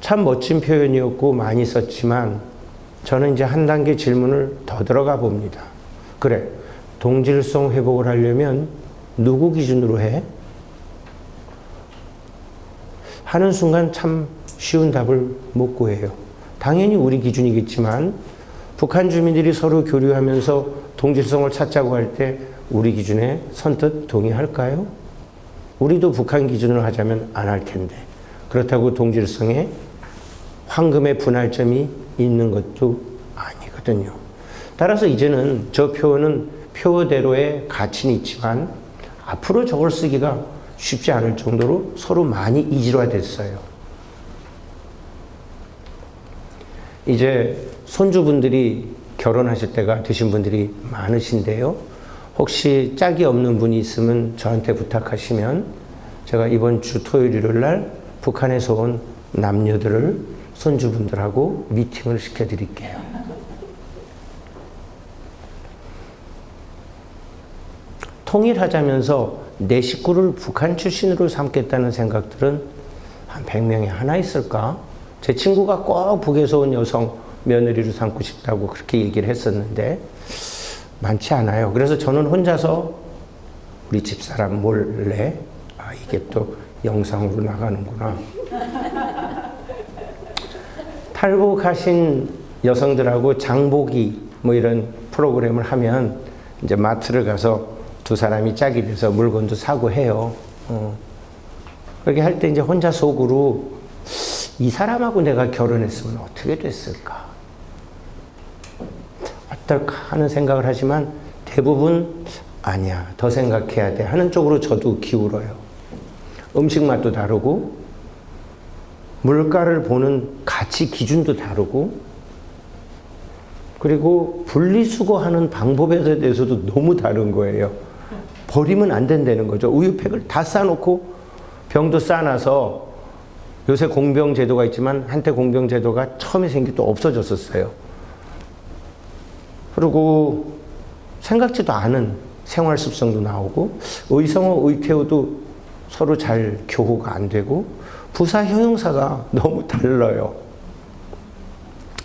참 멋진 표현이었고 많이 썼지만 저는 이제 한 단계 질문을 더 들어가 봅니다. 그래, 동질성 회복을 하려면 누구 기준으로 해? 하는 순간 참 쉬운 답을 못 구해요. 당연히 우리 기준이겠지만 북한 주민들이 서로 교류하면서 동질성을 찾자고 할 때 우리 기준에 선뜻 동의할까요? 우리도 북한 기준으로 하자면 안 할 텐데. 그렇다고 동질성에 황금의 분할점이 있는 것도 아니거든요. 따라서 이제는 저 표현은 표대로의 가치는 있지만 앞으로 저걸 쓰기가 쉽지 않을 정도로 서로 많이 이질화됐어요. 이제 손주분들이 결혼하실 때가 되신 분들이 많으신데요. 혹시 짝이 없는 분이 있으면 저한테 부탁하시면 제가 이번 주 토요일 일요일 날 북한에서 온 남녀들을 손주분들하고 미팅을 시켜드릴게요. 통일하자면서 내 식구를 북한 출신으로 삼겠다는 생각들은 한 100명에 하나 있을까? 제 친구가 꼭 북에서 온 여성 며느리로 삼고 싶다고 그렇게 얘기를 했었는데 많지 않아요. 그래서 저는 혼자서 우리 집사람 몰래 이게 또 영상으로 나가는구나. 탈북하신 여성들하고 장보기 뭐 이런 프로그램을 하면 이제 마트를 가서 두 사람이 짝이 돼서 물건도 사고 해요. 그렇게 할 때 이제 혼자 속으로 이 사람하고 내가 결혼했으면 어떻게 됐을까? 어떨까 하는 생각을 하지만 대부분 아니야, 더 생각해야 돼 하는 쪽으로 저도 기울어요. 음식 맛도 다르고 물가를 보는 가치 기준도 다르고 그리고 분리수거하는 방법에 대해서도 너무 다른 거예요. 버리면 안 된다는 거죠. 우유팩을 다 싸놓고 병도 싸놔서 요새 공병제도가 있지만 한때 공병제도가 처음에 생길 때 없어졌었어요. 그리고 생각지도 않은 생활 습성도 나오고 의성어, 의태어도 서로 잘 교호가 안 되고 부사 형용사가 너무 달라요.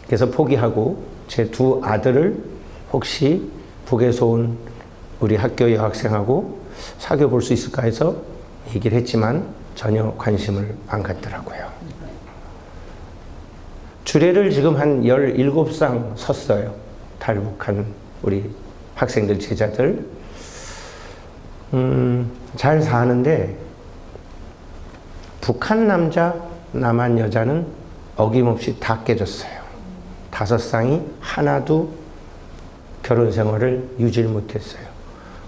그래서 포기하고 제 두 아들을 혹시 북에서 온 우리 학교 여학생하고 사귀어 볼 수 있을까 해서 얘기를 했지만 전혀 관심을 안 갖더라고요. 주례를 지금 한 17상 섰어요. 탈북한 우리 학생들, 제자들. 잘 사는데 북한 남자, 남한 여자는 어김없이 다 깨졌어요. 5쌍이 하나도 결혼 생활을 유지를 못했어요.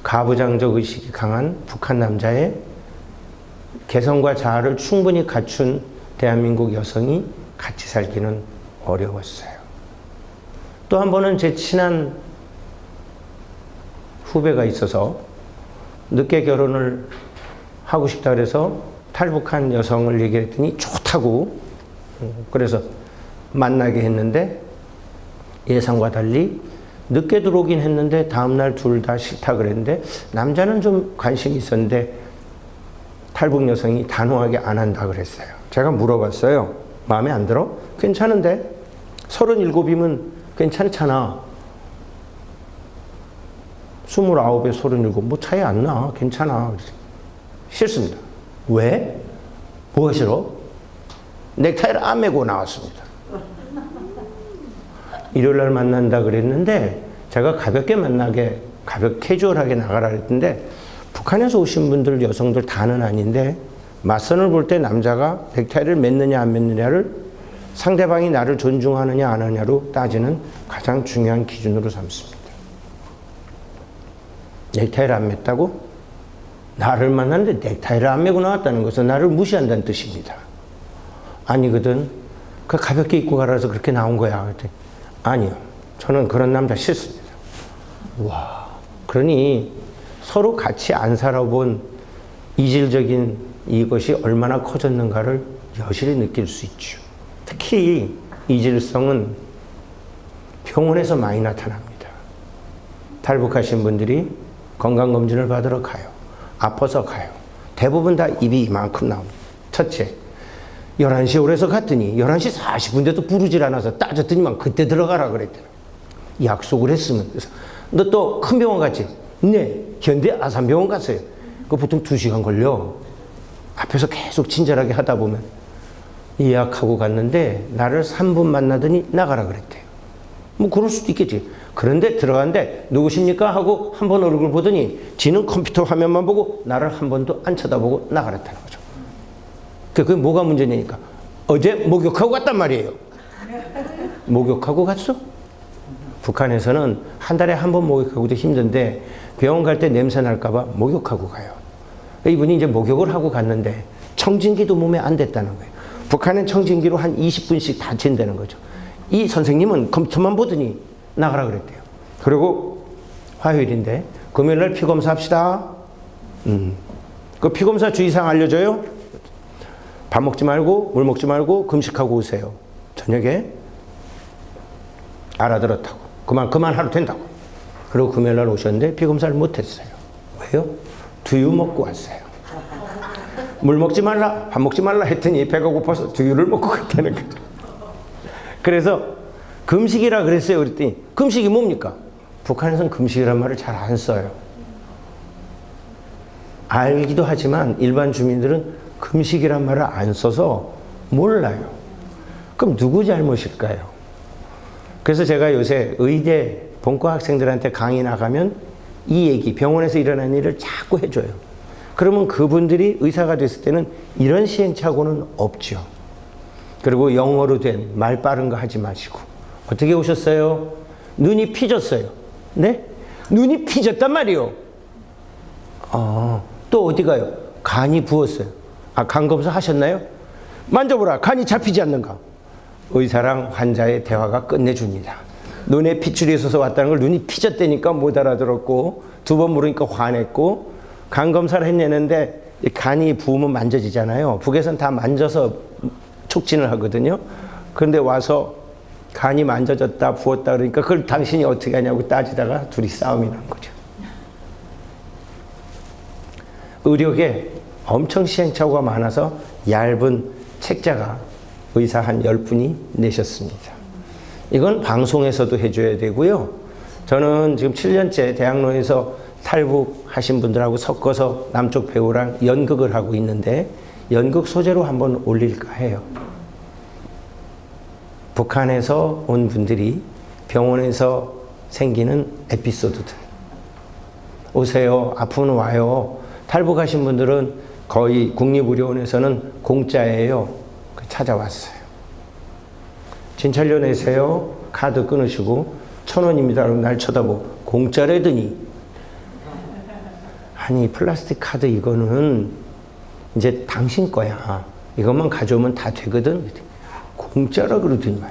가부장적 의식이 강한 북한 남자의 개성과 자아를 충분히 갖춘 대한민국 여성이 같이 살기는 어려웠어요. 또 한 번은 제 친한 후배가 있어서 늦게 결혼을 하고 싶다 그래서 탈북한 여성을 얘기했더니 좋다고 그래서 만나게 했는데 예상과 달리 늦게 들어오긴 했는데 다음날 둘 다 싫다 그랬는데 남자는 좀 관심이 있었는데 탈북 여성이 단호하게 안 한다 그랬어요. 제가 물어봤어요. 마음에 안 들어? 괜찮은데? 37이면 괜찮잖아. 29에 37, 뭐 차이 안 나. 괜찮아. 싫습니다. 왜? 뭐가 싫어? 넥타이를 안 메고 나왔습니다. 일요일 날 만난다 그랬는데 제가 가볍게 캐주얼하게 나가라 그랬는데 북한에서 오신 분들, 여성들 다는 아닌데 맞선을 볼 때 남자가 넥타이를 맺느냐 안 맺느냐를 상대방이 나를 존중하느냐 안 하느냐로 따지는 가장 중요한 기준으로 삼습니다. 넥타이를 안 맸다고? 나를 만났는데 넥타이를 안 메고 나왔다는 것은 나를 무시한다는 뜻입니다. 아니거든. 그 가볍게 입고 가라서 그렇게 나온 거야. 그랬더니 아니요. 저는 그런 남자 싫습니다. 와. 그러니 서로 같이 안 살아본 이질적인 이것이 얼마나 커졌는가를 여실히 느낄 수 있죠. 특히 이질성은 병원에서 많이 나타납니다. 탈북하신 분들이 건강검진을 받으러 가요. 아파서 가요. 대부분 다 입이 이만큼 나옵니다. 첫째, 11시에 오래서 갔더니 11시 40분대도 부르질 않아서 따졌더니만 그때 들어가라 그랬더니 약속을 했으면 너 또 큰 병원 갔지? 네, 현대 아산병원 갔어요. 그거 보통 2시간 걸려. 앞에서 계속 친절하게 하다 보면 예약하고 갔는데 나를 3분 만나더니 나가라 그랬대요. 뭐 그럴 수도 있겠지. 그런데 들어갔는데 누구십니까? 하고 한 번 얼굴 보더니 지는 컴퓨터 화면만 보고 나를 한 번도 안 쳐다보고 나가랬다는 거죠. 그게 뭐가 문제냐니까. 어제 목욕하고 갔단 말이에요. 목욕하고 갔어? 북한에서는 한 달에 한 번 목욕하고도 힘든데 병원 갈 때 냄새 날까봐 목욕하고 가요. 이분이 이제 목욕을 하고 갔는데 청진기도 몸에 안 됐다는 거예요. 북한은 청진기로 한 20분씩 다 잰다는 거죠. 이 선생님은 컴퓨터만 보더니 나가라 그랬대요. 그리고 화요일인데 금요일 날 피검사 합시다. 그 피검사 주의사항 알려줘요? 밥 먹지 말고 물 먹지 말고 금식하고 오세요. 저녁에 알아들었다고. 그만 하루 된다고. 그리고 금요일 날 오셨는데 피검사를 못했어요. 왜요? 두유 먹고 왔어요. 물 먹지 말라, 밥 먹지 말라 했더니 배가 고파서 두유를 먹고 갔다는 거죠. 그래서 금식이라 그랬어요. 그랬더니 금식이 뭡니까? 북한에서는 금식이란 말을 잘 안 써요. 알기도 하지만 일반 주민들은 금식이란 말을 안 써서 몰라요. 그럼 누구 잘못일까요? 그래서 제가 요새 의대 본과 학생들한테 강의 나가면 이 얘기, 병원에서 일어난 일을 자꾸 해줘요. 그러면 그분들이 의사가 됐을 때는 이런 시행착오는 없죠. 그리고 영어로 된 말 빠른 거 하지 마시고. 어떻게 오셨어요? 눈이 피졌어요. 네? 눈이 피졌단 말이에요. 또 어디 가요? 간이 부었어요. 간 검사 하셨나요? 만져보라. 간이 잡히지 않는가? 의사랑 환자의 대화가 끝내줍니다. 눈에 핏줄이 있어서 왔다는 걸 눈이 피졌다니까 못 알아들었고, 2번 물으니까 화냈고, 간 검사를 했냐는데 간이 부으면 만져지잖아요. 북에서는 다 만져서 촉진을 하거든요. 그런데 와서 간이 만져졌다 부었다 그러니까 그걸 당신이 어떻게 하냐고 따지다가 둘이 싸움이 난 거죠. 의료계 엄청 시행착오가 많아서 얇은 책자가 의사 한 10분이 내셨습니다. 이건 방송에서도 해줘야 되고요. 저는 지금 7년째 대학로에서 탈북하신 분들하고 섞어서 남쪽 배우랑 연극을 하고 있는데 연극 소재로 한번 올릴까 해요. 북한에서 온 분들이 병원에서 생기는 에피소드들. 오세요. 아프면 와요. 탈북하신 분들은 거의 국립의료원에서는 공짜예요. 찾아왔어요. 진찰료 내세요. 카드 끊으시고 1,000원입니다. 날 쳐다보고 공짜래더니 아니 플라스틱 카드 이거는 이제 당신 거야. 이것만 가져오면 다 되거든. 공짜라 그러더니만.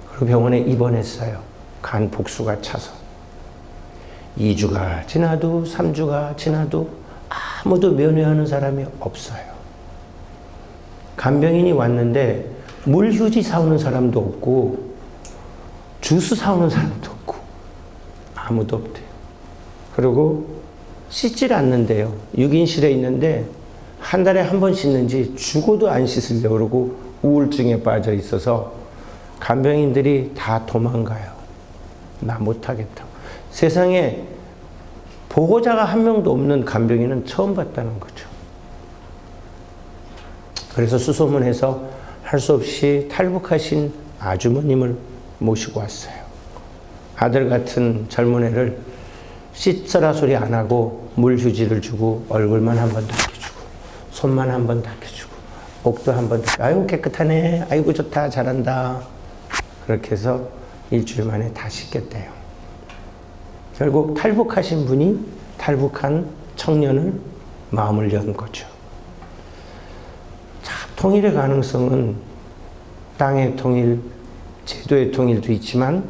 그리고 병원에 입원했어요. 간 복수가 차서. 2주가 지나도 3주가 지나도 아무도 면회하는 사람이 없어요. 간병인이 왔는데 물휴지 사오는 사람도 없고 주스 사오는 사람도 없고 아무도 없대요. 그리고 씻질 않는데요. 6인실에 있는데 한 달에 한 번 씻는지 죽어도 안 씻으려고 그러고 우울증에 빠져 있어서 간병인들이 다 도망가요. 나 못하겠다. 세상에 보호자가 한 명도 없는 간병인은 처음 봤다는 거죠. 그래서 수소문해서 할 수 없이 탈북하신 아주머님을 모시고 왔어요. 아들 같은 젊은 애를 씻어라 소리 안 하고 물휴지를 주고 얼굴만 한 번 닦여주고 손만 한 번 닦여주고 목도 한 번 닦여. 아이고 깨끗하네. 아이고 좋다. 잘한다. 그렇게 해서 일주일 만에 다 씻겠대요. 결국 탈북하신 분이 탈북한 청년을 마음을 연 거죠. 자, 통일의 가능성은 땅의 통일, 제도의 통일도 있지만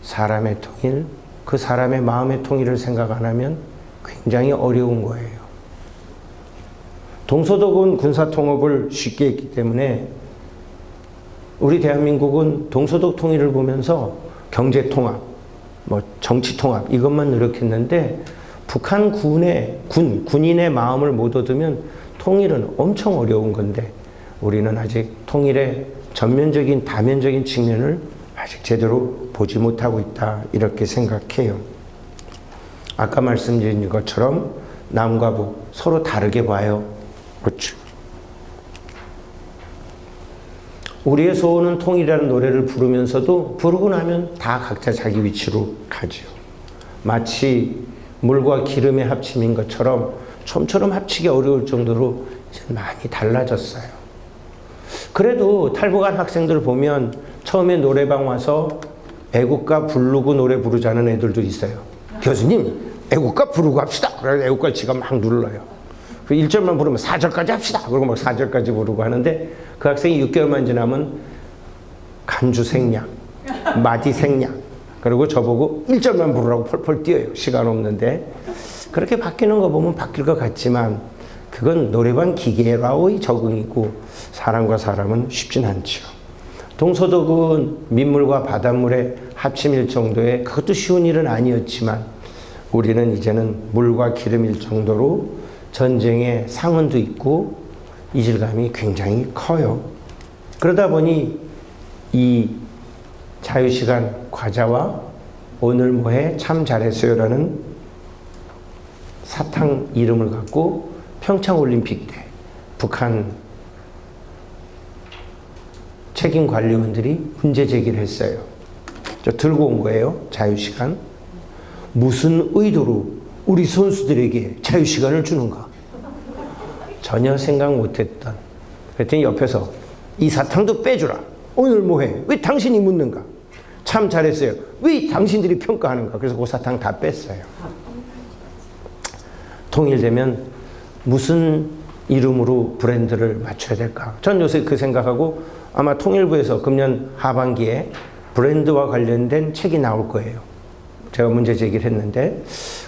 사람의 통일, 그 사람의 마음의 통일을 생각 안 하면 굉장히 어려운 거예요. 동서독은 군사통합을 쉽게 했기 때문에 우리 대한민국은 동서독 통일을 보면서 경제통합, 정치통합 이것만 노력했는데 북한 군인의 마음을 못 얻으면 통일은 엄청 어려운 건데 우리는 아직 통일의 전면적인 다면적인 측면을 아직 제대로 보지 못하고 있다 이렇게 생각해요. 아까 말씀드린 것처럼 남과 북 서로 다르게 봐요. 그렇죠. 우리의 소원은 통일이라는 노래를 부르면서도 부르고 나면 다 각자 자기 위치로 가죠. 마치 물과 기름의 합침인 것처럼 좀처럼 합치기 어려울 정도로 이제 많이 달라졌어요. 그래도 탈북한 학생들 보면 처음에 노래방 와서 애국가 부르고 노래 부르자는 애들도 있어요. 교수님 애국가 부르고 합시다. 그래서 애국가 지가 막 눌러요. 그 1절만 부르면 4절까지 합시다. 그리고 막 4절까지 부르고 하는데 그 학생이 6개월만 지나면 간주 생략, 마디 생략. 그리고 저보고 1절만 부르라고 펄펄 뛰어요. 시간 없는데. 그렇게 바뀌는 거 보면 바뀔 것 같지만 그건 노래방 기계라의 적응이고 사람과 사람은 쉽진 않죠. 동서독은 민물과 바닷물의 합침일 정도의 그것도 쉬운 일은 아니었지만 우리는 이제는 물과 기름일 정도로 전쟁의 상흔도 있고 이질감이 굉장히 커요. 그러다 보니 이 자유시간 과자와 오늘 뭐해 참 잘했어요라는 사탕 이름을 갖고 평창올림픽 때 북한 책임관리원들이 문제 제기를 했어요. 저 들고 온 거예요. 자유시간. 무슨 의도로 우리 선수들에게 자유시간을 주는가? 전혀 생각 못했던. 그랬더니 옆에서 이 사탕도 빼주라. 오늘 뭐해? 왜 당신이 묻는가? 참 잘했어요. 왜 당신들이 평가하는가? 그래서 그 사탕 다 뺐어요. 통일되면 무슨 이름으로 브랜드를 맞춰야 될까? 전 요새 그 생각하고 아마 통일부에서 금년 하반기에 브랜드와 관련된 책이 나올 거예요. 제가 문제 제기를 했는데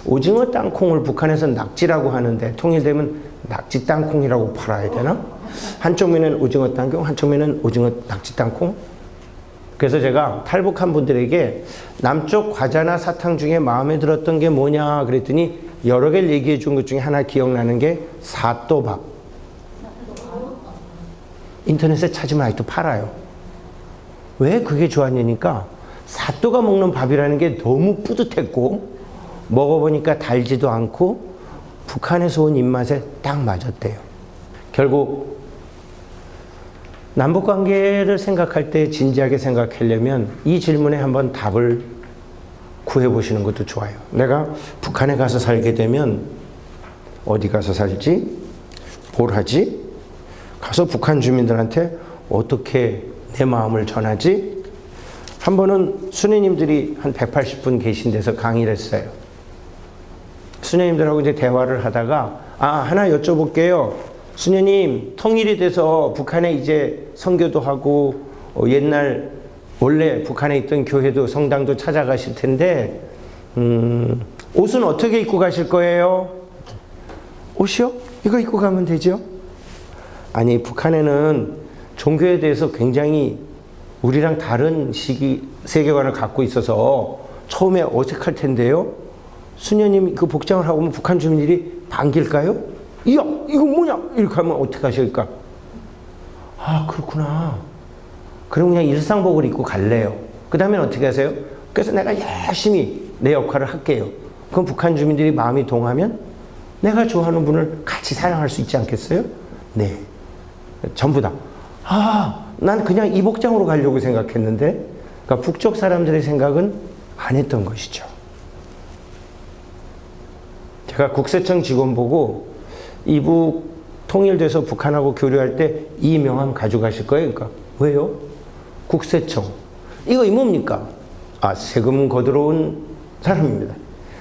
오징어 땅콩을 북한에서 낙지라고 하는데 통일되면 낙지 땅콩이라고 팔아야 되나? 한쪽 면에는 오징어 땅콩, 한쪽 면에는 오징어 낙지 땅콩. 그래서 제가 탈북한 분들에게 남쪽 과자나 사탕 중에 마음에 들었던 게 뭐냐 그랬더니 여러 개를 얘기해 준 것 중에 하나 기억나는 게 사또밥. 인터넷에 찾으면 아직도 팔아요. 왜 그게 좋았냐니까 사또가 먹는 밥이라는 게 너무 뿌듯했고 먹어보니까 달지도 않고 북한에서 온 입맛에 딱 맞았대요. 결국 남북관계를 생각할 때 진지하게 생각하려면 이 질문에 한번 답을 구해보시는 것도 좋아요. 내가 북한에 가서 살게 되면 어디 가서 살지? 뭘 하지? 가서 북한 주민들한테 어떻게 내 마음을 전하지? 한 번은 수녀님들이 한 180분 계신 데서 강의를 했어요. 수녀님들하고 이제 대화를 하다가 하나 여쭤볼게요. 수녀님, 통일이 돼서 북한에 이제 선교도 하고 옛날 원래 북한에 있던 교회도 성당도 찾아가실 텐데 옷은 어떻게 입고 가실 거예요? 옷이요? 이거 입고 가면 되죠? 아니, 북한에는 종교에 대해서 굉장히 우리랑 다른 세계관을 갖고 있어서 처음에 어색할 텐데요. 수녀님 그 복장을 하고 오면 북한 주민들이 반길까요? 야, 이거 뭐냐? 이렇게 하면 어떻게 하실까? 아, 그렇구나. 그럼 그냥 일상복을 입고 갈래요. 그 다음엔 어떻게 하세요? 그래서 내가 열심히 내 역할을 할게요. 그럼 북한 주민들이 마음이 동하면 내가 좋아하는 분을 같이 사랑할 수 있지 않겠어요? 네. 전부 다. 아, 난 그냥 이 복장으로 가려고 생각했는데, 그러니까 북쪽 사람들의 생각은 안 했던 것이죠. 제가 국세청 직원 보고 이북 통일돼서 북한하고 교류할 때 이 명함 가져가실 거예요? 그러니까 왜요? 국세청. 이거 뭡니까? 아, 세금 거들어온 사람입니다.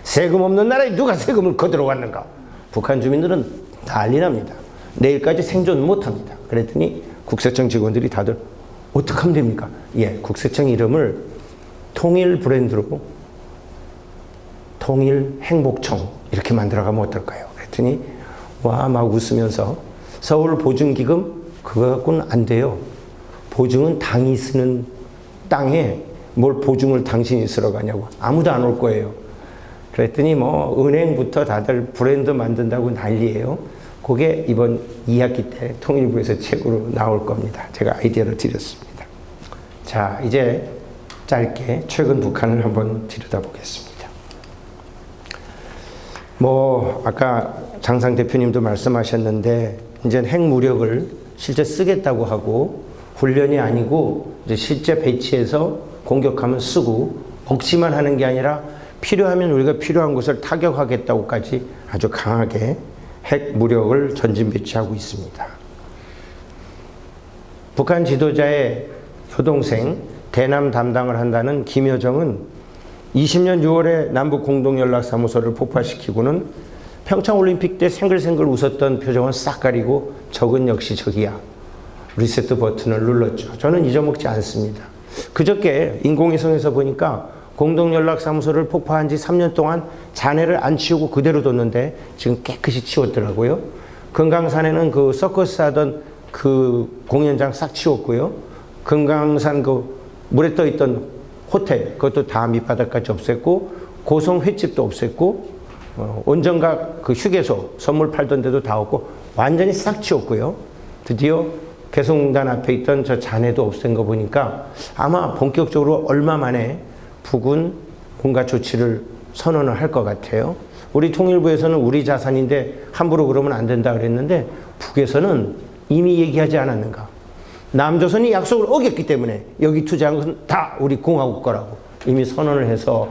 세금 없는 나라에 누가 세금을 거들어왔는가? 북한 주민들은 난리 납니다. 내일까지 생존 못합니다. 그랬더니 국세청 직원들이 다들 어떻게 하면 됩니까? 예, 국세청 이름을 통일 브랜드로 통일 행복청 이렇게 만들어가면 어떨까요? 그랬더니 와, 막 웃으면서 서울 보증기금 그거 갖고는 안 돼요. 보증은 당이 쓰는 땅에 뭘 보증을 당신이 쓰러 가냐고. 아무도 안 올 거예요. 그랬더니 뭐 은행부터 다들 브랜드 만든다고 난리예요. 그게 이번 2학기 때 통일부에서 책으로 나올 겁니다. 제가 아이디어를 드렸습니다. 자, 이제 짧게 최근 북한을 한번 들여다보겠습니다. 뭐 아까 장상 대표님도 말씀하셨는데 이제 핵무력을 실제 쓰겠다고 하고 훈련이 아니고 이제 실제 배치해서 공격하면 쓰고 억지만 하는 게 아니라 필요하면 우리가 필요한 곳을 타격하겠다고까지 아주 강하게 핵무력을 전진 배치하고 있습니다. 북한 지도자의 여동생 대남 담당을 한다는 김여정은 20년 6월에 남북 공동연락사무소를 폭파시키고는 평창올림픽 때 생글생글 웃었던 표정은 싹 가리고 적은 역시 적이야. 리세트 버튼을 눌렀죠. 저는 잊어먹지 않습니다. 그저께 인공위성에서 보니까 공동연락사무소를 폭파한 지 3년 동안 잔해를 안 치우고 그대로 뒀는데 지금 깨끗이 치웠더라고요. 금강산에는 그 서커스 하던 그 공연장 싹 치웠고요. 금강산 그 물에 떠 있던 호텔 그것도 다 밑바닥까지 없앴고 고성 횟집도 없앴고 온정각 그 휴게소 선물 팔던 데도 다 없고 완전히 싹 치웠고요. 드디어 개성공단 앞에 있던 저 잔해도 없앤 거 보니까 아마 본격적으로 얼마 만에 북은 뭔가 조치를 선언을 할 것 같아요. 우리 통일부에서는 우리 자산인데 함부로 그러면 안 된다 그랬는데 북에서는 이미 얘기하지 않았는가. 남조선이 약속을 어겼기 때문에 여기 투자한 것은 다 우리 공화국 거라고 이미 선언을 해서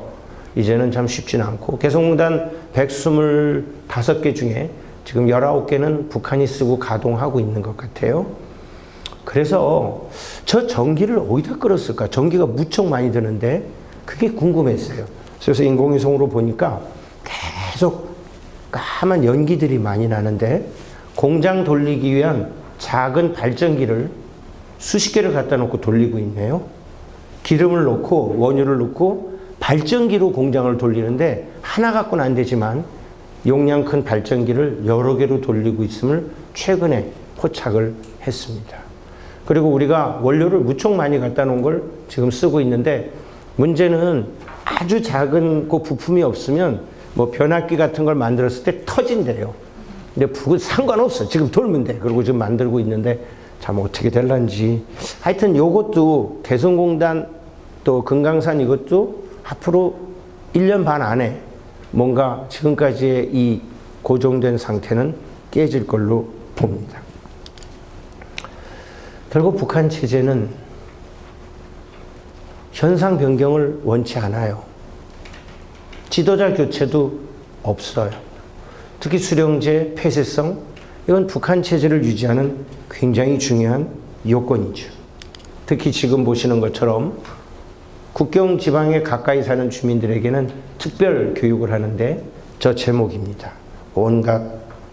이제는 참 쉽지는 않고 개성공단 125개 중에 지금 19개는 북한이 쓰고 가동하고 있는 것 같아요. 그래서 저 전기를 어디다 끌었을까? 전기가 무척 많이 드는데 그게 궁금했어요. 그래서 인공위성으로 보니까 계속 까만 연기들이 많이 나는데 공장 돌리기 위한 작은 발전기를 수십 개를 갖다 놓고 돌리고 있네요. 기름을 넣고 원유를 넣고 발전기로 공장을 돌리는데 하나 갖고는 안 되지만 용량 큰 발전기를 여러 개로 돌리고 있음을 최근에 포착을 했습니다. 그리고 우리가 원료를 무척 많이 갖다 놓은 걸 지금 쓰고 있는데 문제는 아주 작은 그 부품이 없으면 뭐 변압기 같은 걸 만들었을 때 터진대요. 근데 북은 상관없어. 지금 돌면 돼. 그리고 지금 만들고 있는데 참 어떻게 될런지. 하여튼 요것도 개성공단 또 금강산 이것도 앞으로 1년 반 안에 뭔가 지금까지의 이 고정된 상태는 깨질 걸로 봅니다. 결국 북한 체제는 현상 변경을 원치 않아요. 지도자 교체도 없어요. 특히 수령제 폐쇄성, 이건 북한 체제를 유지하는 굉장히 중요한 요건이죠. 특히 지금 보시는 것처럼 국경 지방에 가까이 사는 주민들에게는 특별 교육을 하는데 저 제목입니다. 온갖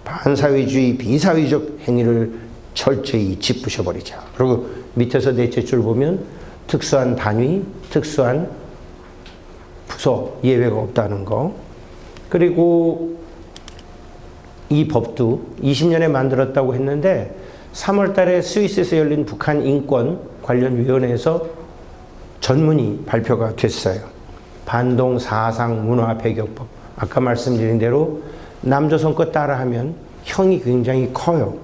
반사회주의, 비사회적 행위를 철저히 짚부셔버리자. 그리고 밑에서 넷째 줄 보면 특수한 단위, 특수한 부서, 예외가 없다는 거. 그리고 이 법도 20년에 만들었다고 했는데 3월 달에 스위스에서 열린 북한 인권 관련 위원회에서 전문이 발표가 됐어요. 반동 사상 문화 배격법. 아까 말씀드린 대로 남조선 거 따라하면 형이 굉장히 커요.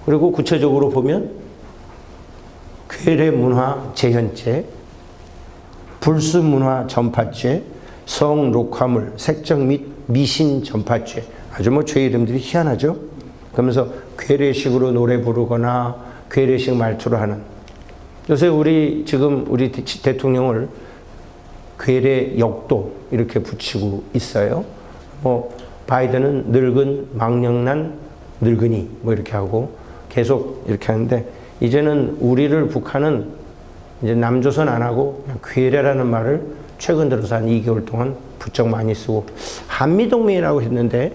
그리고 구체적으로 보면 괴뢰문화 재현죄, 불수문화 전파죄, 성록화물, 색적 및 미신 전파죄. 아주 뭐 죄 이름들이 희한하죠. 그러면서 괴뢰식으로 노래 부르거나 괴뢰식 말투로 하는. 요새 지금 우리 대통령을 괴뢰 역도 이렇게 붙이고 있어요. 뭐 바이든은 늙은 망령난 늙은이 뭐 이렇게 하고 계속 이렇게 하는데, 이제는 우리를 북한은 이제 남조선 안 하고 그냥 괴뢰라는 말을 최근 들어서 한 2개월 동안 부쩍 많이 쓰고, 한미동맹이라고 했는데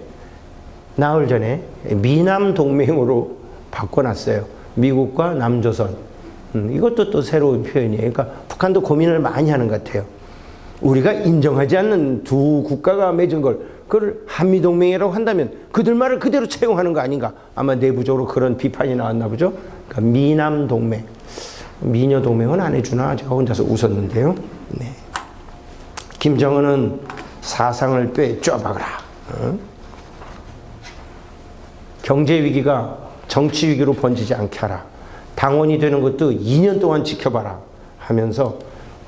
나흘 전에 미남동맹으로 바꿔놨어요. 미국과 남조선. 이것도 또 새로운 표현이에요. 그러니까 북한도 고민을 많이 하는 것 같아요. 우리가 인정하지 않는 두 국가가 맺은 걸 그걸 한미동맹이라고 한다면 그들 말을 그대로 채용하는 거 아닌가? 아마 내부적으로 그런 비판이 나왔나 보죠. 그러니까 미남동맹. 미녀동맹은 안 해주나? 제가 혼자서 웃었는데요. 네. 김정은은 사상을 꿰봐봐라. 경제위기가 정치위기로 번지지 않게 하라. 당원이 되는 것도 2년 동안 지켜봐라 하면서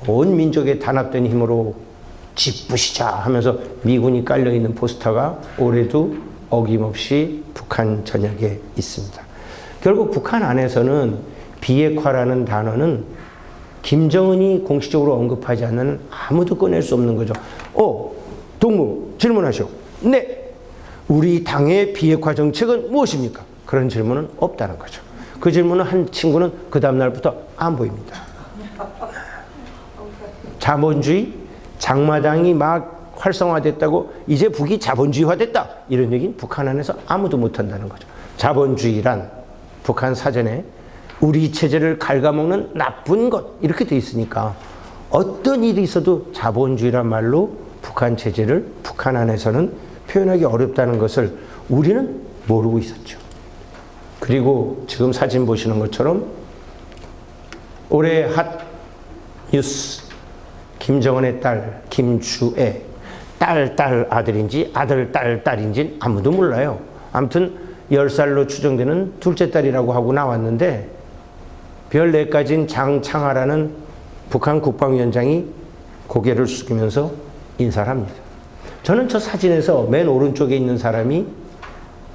온 민족의 단합된 힘으로 짓부시자 하면서 미군이 깔려있는 포스터가 올해도 어김없이 북한 전역에 있습니다. 결국 북한 안에서는 비핵화라는 단어는 김정은이 공식적으로 언급하지 않는 아무도 꺼낼 수 없는 거죠. 동무 질문하시오. 네. 우리 당의 비핵화 정책은 무엇입니까? 그런 질문은 없다는 거죠. 그 질문을 한 친구는 그 다음날부터 안 보입니다. 자본주의, 장마당이 막 활성화됐다고 이제 북이 자본주의화됐다, 이런 얘기는 북한 안에서 아무도 못한다는 거죠. 자본주의란 북한 사전에 우리 체제를 갉아먹는 나쁜 것 이렇게 돼 있으니까 어떤 일이 있어도 자본주의란 말로 북한 체제를 북한 안에서는 표현하기 어렵다는 것을 우리는 모르고 있었죠. 그리고 지금 사진 보시는 것처럼 올해 핫 뉴스, 김정은의 딸 김주애, 딸 아들인지 아들 딸인지 아무도 몰라요. 아무튼 10살로 추정되는 둘째 딸이라고 하고 나왔는데, 별 4가지인 장창하라는 북한 국방위원장이 고개를 숙이면서 인사를 합니다. 저는 저 사진에서 맨 오른쪽에 있는 사람이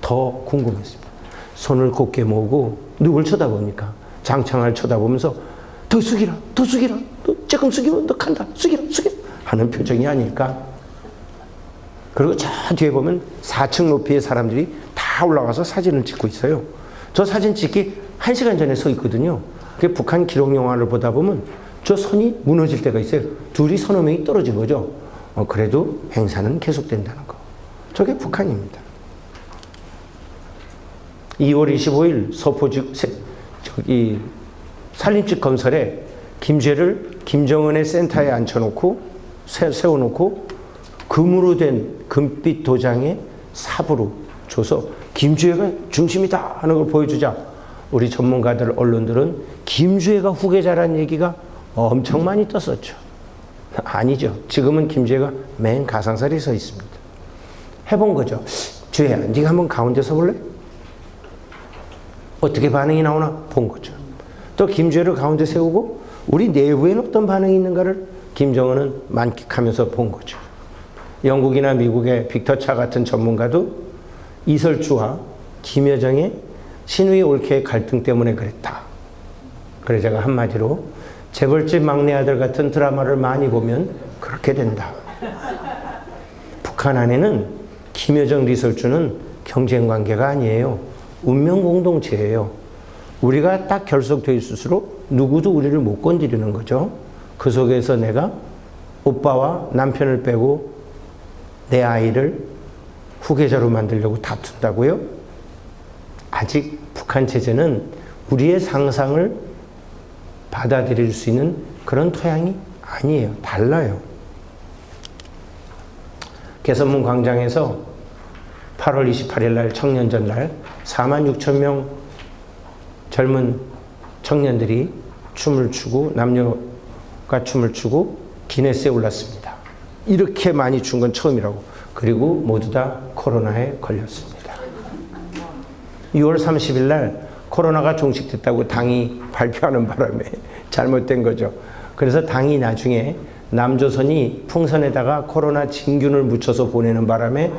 더 궁금했습니다. 손을 곧게 모으고 누굴 쳐다봅니까? 장창하를 쳐다보면서 더 숙이라, 더 조금 숙이면 더 간다, 숙이라 하는 표정이 아닐까. 그리고 저 뒤에 보면 4층 높이의 사람들이 다 올라가서 사진을 찍고 있어요. 저 사진 찍기 1시간 전에 서 있거든요. 북한 기록 영화를 보다 보면 저 선이 무너질 때가 있어요. 둘이 서너 명이 떨어진 거죠. 그래도 행사는 계속된다는 거. 저게 북한입니다. 2월 25일 산림집 건설에 김제를 김정은의 센터에 앉혀놓고 세워놓고 금으로 된 금빛 도장에 삽으로 줘서 김주애가 중심이다 하는 걸 보여주자 우리 전문가들, 언론들은 김주애가 후계자라는 얘기가 엄청 많이 떴었죠. 아니죠. 지금은 김주애가 맨 가상자리에 서 있습니다. 해본 거죠. 주애야, 네가 한번 가운데 서볼래? 어떻게 반응이 나오나 본 거죠. 또 김주애를 가운데 세우고 우리 내부에는 어떤 반응이 있는가를 김정은은 만끽하면서 본 거죠. 영국이나 미국의 빅터차 같은 전문가도 이설주와 김여정의 신우이 올케의 갈등 때문에 그랬다. 그래 제가 한마디로 재벌집 막내 아들 같은 드라마를 많이 보면 그렇게 된다. 북한 안에는 김여정 리설주는 경쟁관계가 아니에요. 운명 공동체예요. 우리가 딱 결속되어 있을수록 누구도 우리를 못 건드리는 거죠. 그 속에서 내가 오빠와 남편을 빼고 내 아이를 후계자로 만들려고 다툰다고요? 아직 북한 체제는 우리의 상상을 받아들일 수 있는 그런 토양이 아니에요. 달라요. 개선문 광장에서 8월 28일 날 청년전 날 46,000명 젊은 청년들이 춤을 추고 남녀가 춤을 추고 기네스에 올랐습니다. 이렇게 많이 춘 건 처음이라고. 그리고 모두 다 코로나에 걸렸습니다. 6월 30일 날 코로나가 종식됐다고 당이 발표하는 바람에 잘못된 거죠. 그래서 당이 나중에 남조선이 풍선에다가 코로나 진균을 묻혀서 보내는 바람에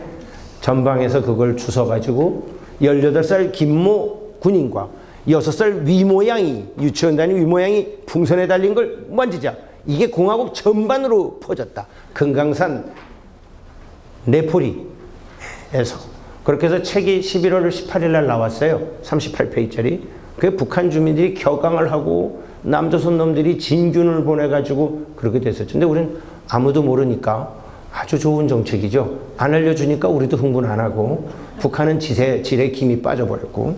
전방에서 그걸 주워가지고 18살 김모 군인과 6살 위모양이, 유치원 다니는 위모양이 풍선에 달린 걸 만지자 이게 공화국 전반으로 퍼졌다. 금강산 네포리에서. 그렇게 해서 책이 11월 18일 날 나왔어요. 38페이지짜리. 그게 북한 주민들이 격앙을 하고 남조선 놈들이 진균을 보내가지고 그렇게 됐었죠. 근데 우리는 아무도 모르니까 아주 좋은 정책이죠. 안 알려주니까 우리도 흥분 안 하고 북한은 지레 김이 빠져버렸고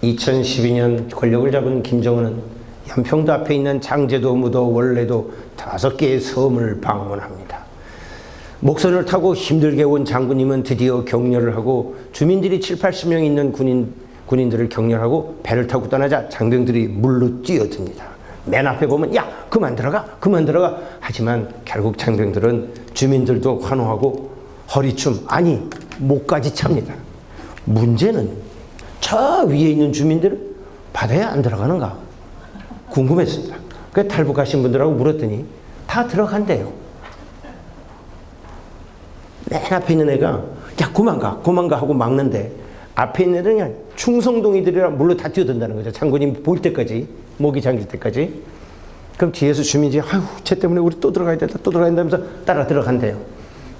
2012년 권력을 잡은 김정은은 연평도 앞에 있는 장제도, 무도, 원래도 5개의 섬을 방문합니다. 목선을 타고 힘들게 온 장군님은 드디어 격려를 하고 주민들이 7, 80명 있는 군인들을 격려하고 배를 타고 떠나자 장병들이 물로 뛰어듭니다. 맨 앞에 보면 야 그만 들어가 하지만 결국 장병들은 주민들도 환호하고 허리춤 아니 목까지 찹니다. 문제는 저 위에 있는 주민들은 바다에 안 들어가는가 궁금했습니다. 그래서 탈북하신 분들하고 물었더니 다 들어간대요. 맨 앞에 있는 애가 야 그만 가 하고 막는데 앞에 있는 애들은 그냥 충성동이들이랑 물로 다 뛰어든다는 거죠. 장군님 볼 때까지 목이 잠길 때까지. 그럼 뒤에서 주민들이 아유 쟤 때문에 우리 또 들어가야 된다 하면서 따라 들어간대요.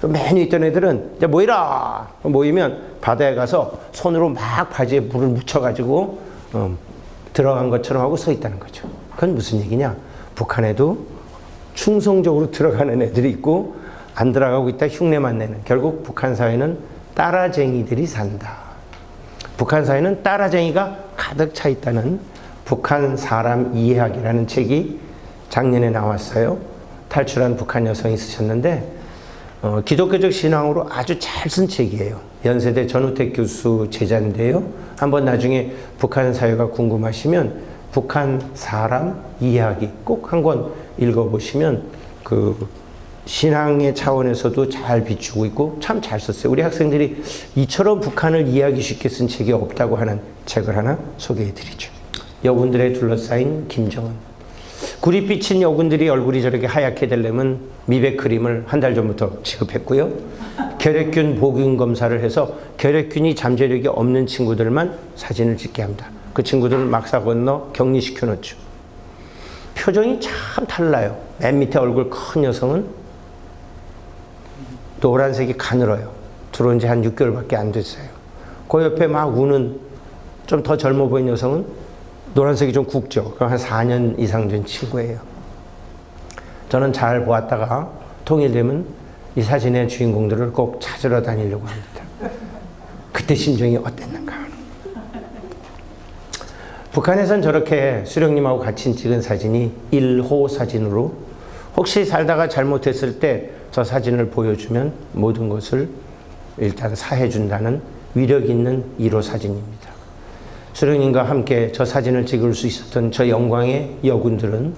맨 위에 있던 애들은 이제 모이라 모이면 바다에 가서 손으로 막 바지에 물을 묻혀가지고 들어간 것처럼 하고 서 있다는 거죠. 그건 무슨 얘기냐? 북한에도 충성적으로 들어가는 애들이 있고 안 들어가고 있다 흉내만 내는. 결국 북한 사회는 따라쟁이들이 산다. 북한 사회는 따라쟁이가 가득 차 있다는 북한 사람 이해하기라는 책이 작년에 나왔어요. 탈출한 북한 여성이 쓰셨는데 기독교적 신앙으로 아주 잘 쓴 책이에요. 연세대 전우택 교수 제자인데요. 한번 나중에 북한 사회가 궁금하시면 북한 사람 이해하기 꼭 한 권 읽어보시면 그 신앙의 차원에서도 잘 비추고 있고 참 잘 썼어요. 우리 학생들이 이처럼 북한을 이해하기 쉽게 쓴 책이 없다고 하는 책을 하나 소개해드리죠. 여군들에 둘러싸인 김정은. 구릿 비친 여군들이 얼굴이 저렇게 하얗게 되려면 미백 크림을 한 달 전부터 지급했고요. 결핵균 보균 검사를 해서 결핵균이 잠재력이 없는 친구들만 사진을 찍게 합니다. 그 친구들을 막사 건너 격리시켜 놓죠. 표정이 참 달라요. 맨 밑에 얼굴 큰 여성은 노란색이 가늘어요. 들어온 지 한 6개월밖에 안 됐어요. 그 옆에 막 우는 좀 더 젊어 보이는 여성은 노란색이 좀 굵죠. 그럼 한 4년 이상 된 친구예요. 저는 잘 보았다가 통일되면 이 사진의 주인공들을 꼭 찾으러 다니려고 합니다. 그때 심정이 어땠는가. 북한에선 저렇게 수령님하고 같이 찍은 사진이 1호 사진으로 혹시 살다가 잘못했을 때 저 사진을 보여주면 모든 것을 일단 사해준다는 위력 있는 1호 사진입니다. 수령님과 함께 저 사진을 찍을 수 있었던 저 영광의 여군들은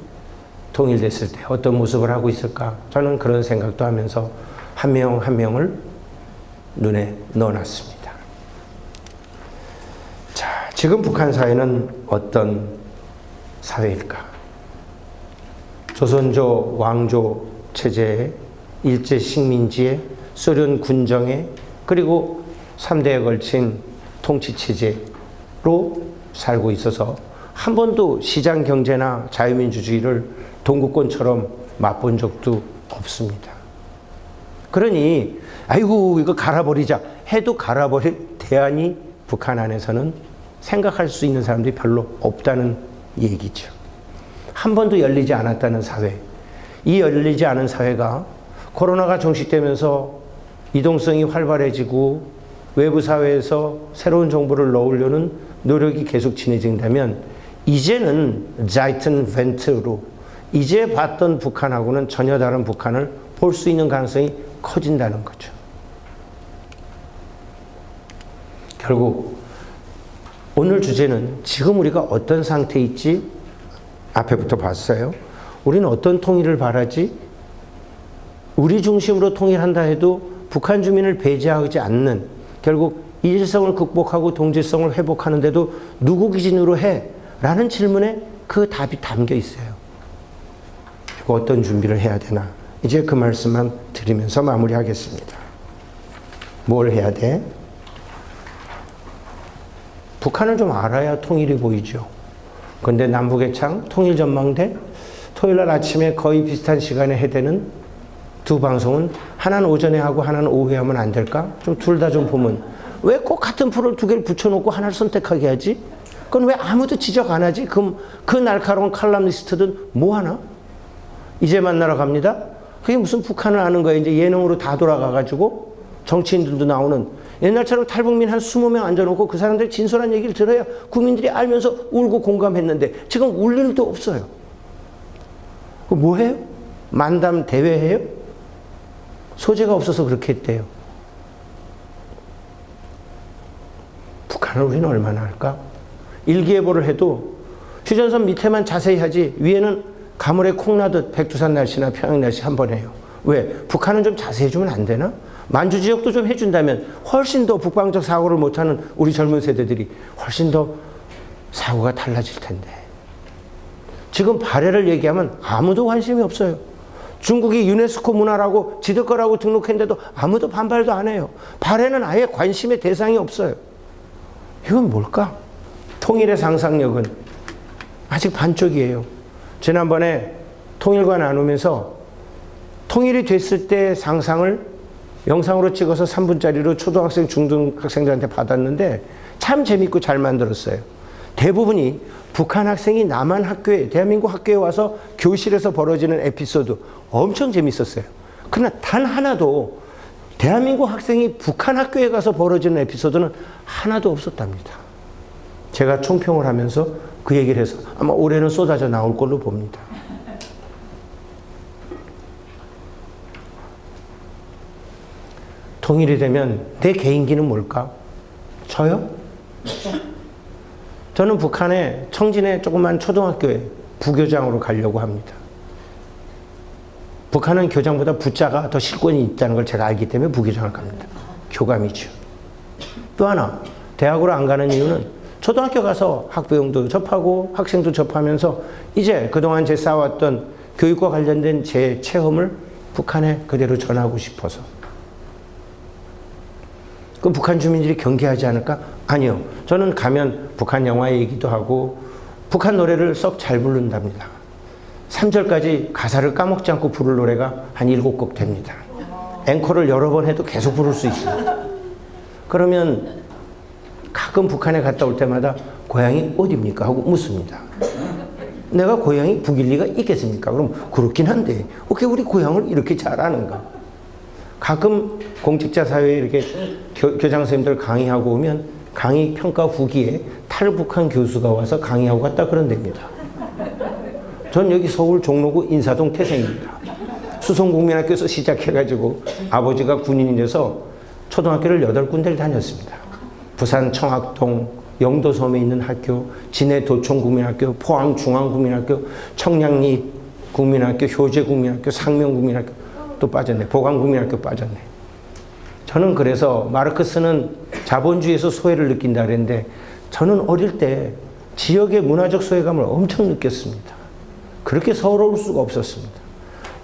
통일됐을 때 어떤 모습을 하고 있을까? 저는 그런 생각도 하면서 한 명 한 명을 눈에 넣어놨습니다. 자, 지금 북한 사회는 어떤 사회일까? 조선조 왕조 체제에 일제 식민지에 소련 군정에 그리고 3대에 걸친 통치 체제로 살고 있어서 한 번도 시장 경제나 자유민주주의를 동구권처럼 맛본 적도 없습니다. 그러니 아이고 이거 갈아버리자 해도 갈아버릴 대안이 북한 안에서는 생각할 수 있는 사람들이 별로 없다는 얘기죠. 한 번도 열리지 않았다는 사회. 이 열리지 않은 사회가 코로나가 종식되면서 이동성이 활발해지고 외부 사회에서 새로운 정보를 넣으려는 노력이 계속 진행된다면 이제는 자이튼 벤트로 이제 봤던 북한하고는 전혀 다른 북한을 볼 수 있는 가능성이 커진다는 거죠. 결국 오늘 주제는 지금 우리가 어떤 상태에 있지? 앞에부터 봤어요. 우리는 어떤 통일을 바라지? 우리 중심으로 통일한다 해도 북한 주민을 배제하지 않는 결국 이질성을 극복하고 동질성을 회복하는데도 누구 기준으로 해? 라는 질문에 그 답이 담겨 있어요. 그리고 어떤 준비를 해야 되나? 이제 그 말씀만 드리면서 마무리하겠습니다. 뭘 해야 돼? 북한을 좀 알아야 통일이 보이죠. 그런데 남북의 창, 통일전망대, 토요일날 아침에 거의 비슷한 시간에 해대는 두 방송은 하나는 오전에 하고 하나는 오후에 하면 안 될까? 좀 둘 다 좀 보면 왜 꼭 같은 프로를 두 개를 붙여놓고 하나를 선택하게 하지? 그건 왜 아무도 지적 안 하지? 그럼 그 날카로운 칼럼니스트든 뭐 하나? 이제 만나러 갑니다. 그게 무슨 북한을 아는 거야. 이제 예능으로 다 돌아가가지고 정치인들도 나오는 옛날처럼 탈북민 한 20명 앉아놓고 그 사람들이 진솔한 얘기를 들어야 국민들이 알면서 울고 공감했는데 지금 울 일도 없어요. 뭐 해요? 만담 대회 해요? 소재가 없어서 그렇게 했대요. 북한을 우리는 얼마나 할까? 일기예보를 해도 휴전선 밑에만 자세히 하지 위에는 가물에 콩나듯 백두산 날씨나 평양 날씨 한 번 해요. 왜? 북한은 좀 자세히 해주면 안 되나? 만주 지역도 좀 해준다면 훨씬 더 북방적 사고를 못하는 우리 젊은 세대들이 훨씬 더 사고가 달라질 텐데. 지금 발해를 얘기하면 아무도 관심이 없어요. 중국이 유네스코 문화라고 지들 거라고 등록했는데도 아무도 반발도 안 해요. 발해는 아예 관심의 대상이 없어요. 이건 뭘까? 통일의 상상력은 아직 반쪽이에요. 지난번에 통일과 나누면서 통일이 됐을 때 상상을 영상으로 찍어서 3분짜리로 초등학생, 중등학생들한테 받았는데 참 재밌고 잘 만들었어요. 대부분이 북한 학생이 남한 학교에, 대한민국 학교에 와서 교실에서 벌어지는 에피소드 엄청 재밌었어요. 그러나 단 하나도 대한민국 학생이 북한 학교에 가서 벌어지는 에피소드는 하나도 없었답니다. 제가 총평을 하면서 그 얘기를 해서 아마 올해는 쏟아져 나올 걸로 봅니다. 통일이 되면 내 개인기는 뭘까? 저요? 저는 북한의 청진의 조그만 초등학교에 부교장으로 가려고 합니다. 북한은 교장보다 부자가 더 실권이 있다는 걸 제가 알기 때문에 부교장을 갑니다. 교감이죠. 또 하나, 대학으로 안 가는 이유는 초등학교 가서 학부형도 접하고 학생도 접하면서 이제 그동안 제 쌓아왔던 교육과 관련된 제 체험을 북한에 그대로 전하고 싶어서. 그럼 북한 주민들이 경계하지 않을까? 아니요. 저는 가면 북한 영화 얘기도 하고 북한 노래를 썩 잘 부른답니다. 3절까지 가사를 까먹지 않고 부를 노래가 한 7곡 됩니다. 앵콜을 여러 번 해도 계속 부를 수 있어요. 그러면 가끔 북한에 갔다 올 때마다 고향이 어디입니까? 하고 묻습니다. 내가 고향이 북일 리가 있겠습니까? 그럼 그렇긴 한데 어떻게 우리 고향을 이렇게 잘 아는가? 가끔 공직자 사회에 이렇게 교장 선생님들 강의하고 오면 강의 평가 후기에 탈북한 교수가 와서 강의하고 갔다 그런답니다. 전 여기 서울 종로구 인사동 태생입니다. 수성국민학교에서 시작해가지고 아버지가 군인이 돼서 초등학교를 8군데를 다녔습니다. 부산 청학동, 영도섬에 있는 학교, 진해 도촌국민학교, 포항 중앙국민학교, 청량리 국민학교, 효재국민학교, 상명국민학교 또 빠졌네. 보강국민학교 빠졌네. 저는 그래서 마르크스는 자본주의에서 소외를 느낀다 그랬는데 저는 어릴 때 지역의 문화적 소외감을 엄청 느꼈습니다. 그렇게 서러울 수가 없었습니다.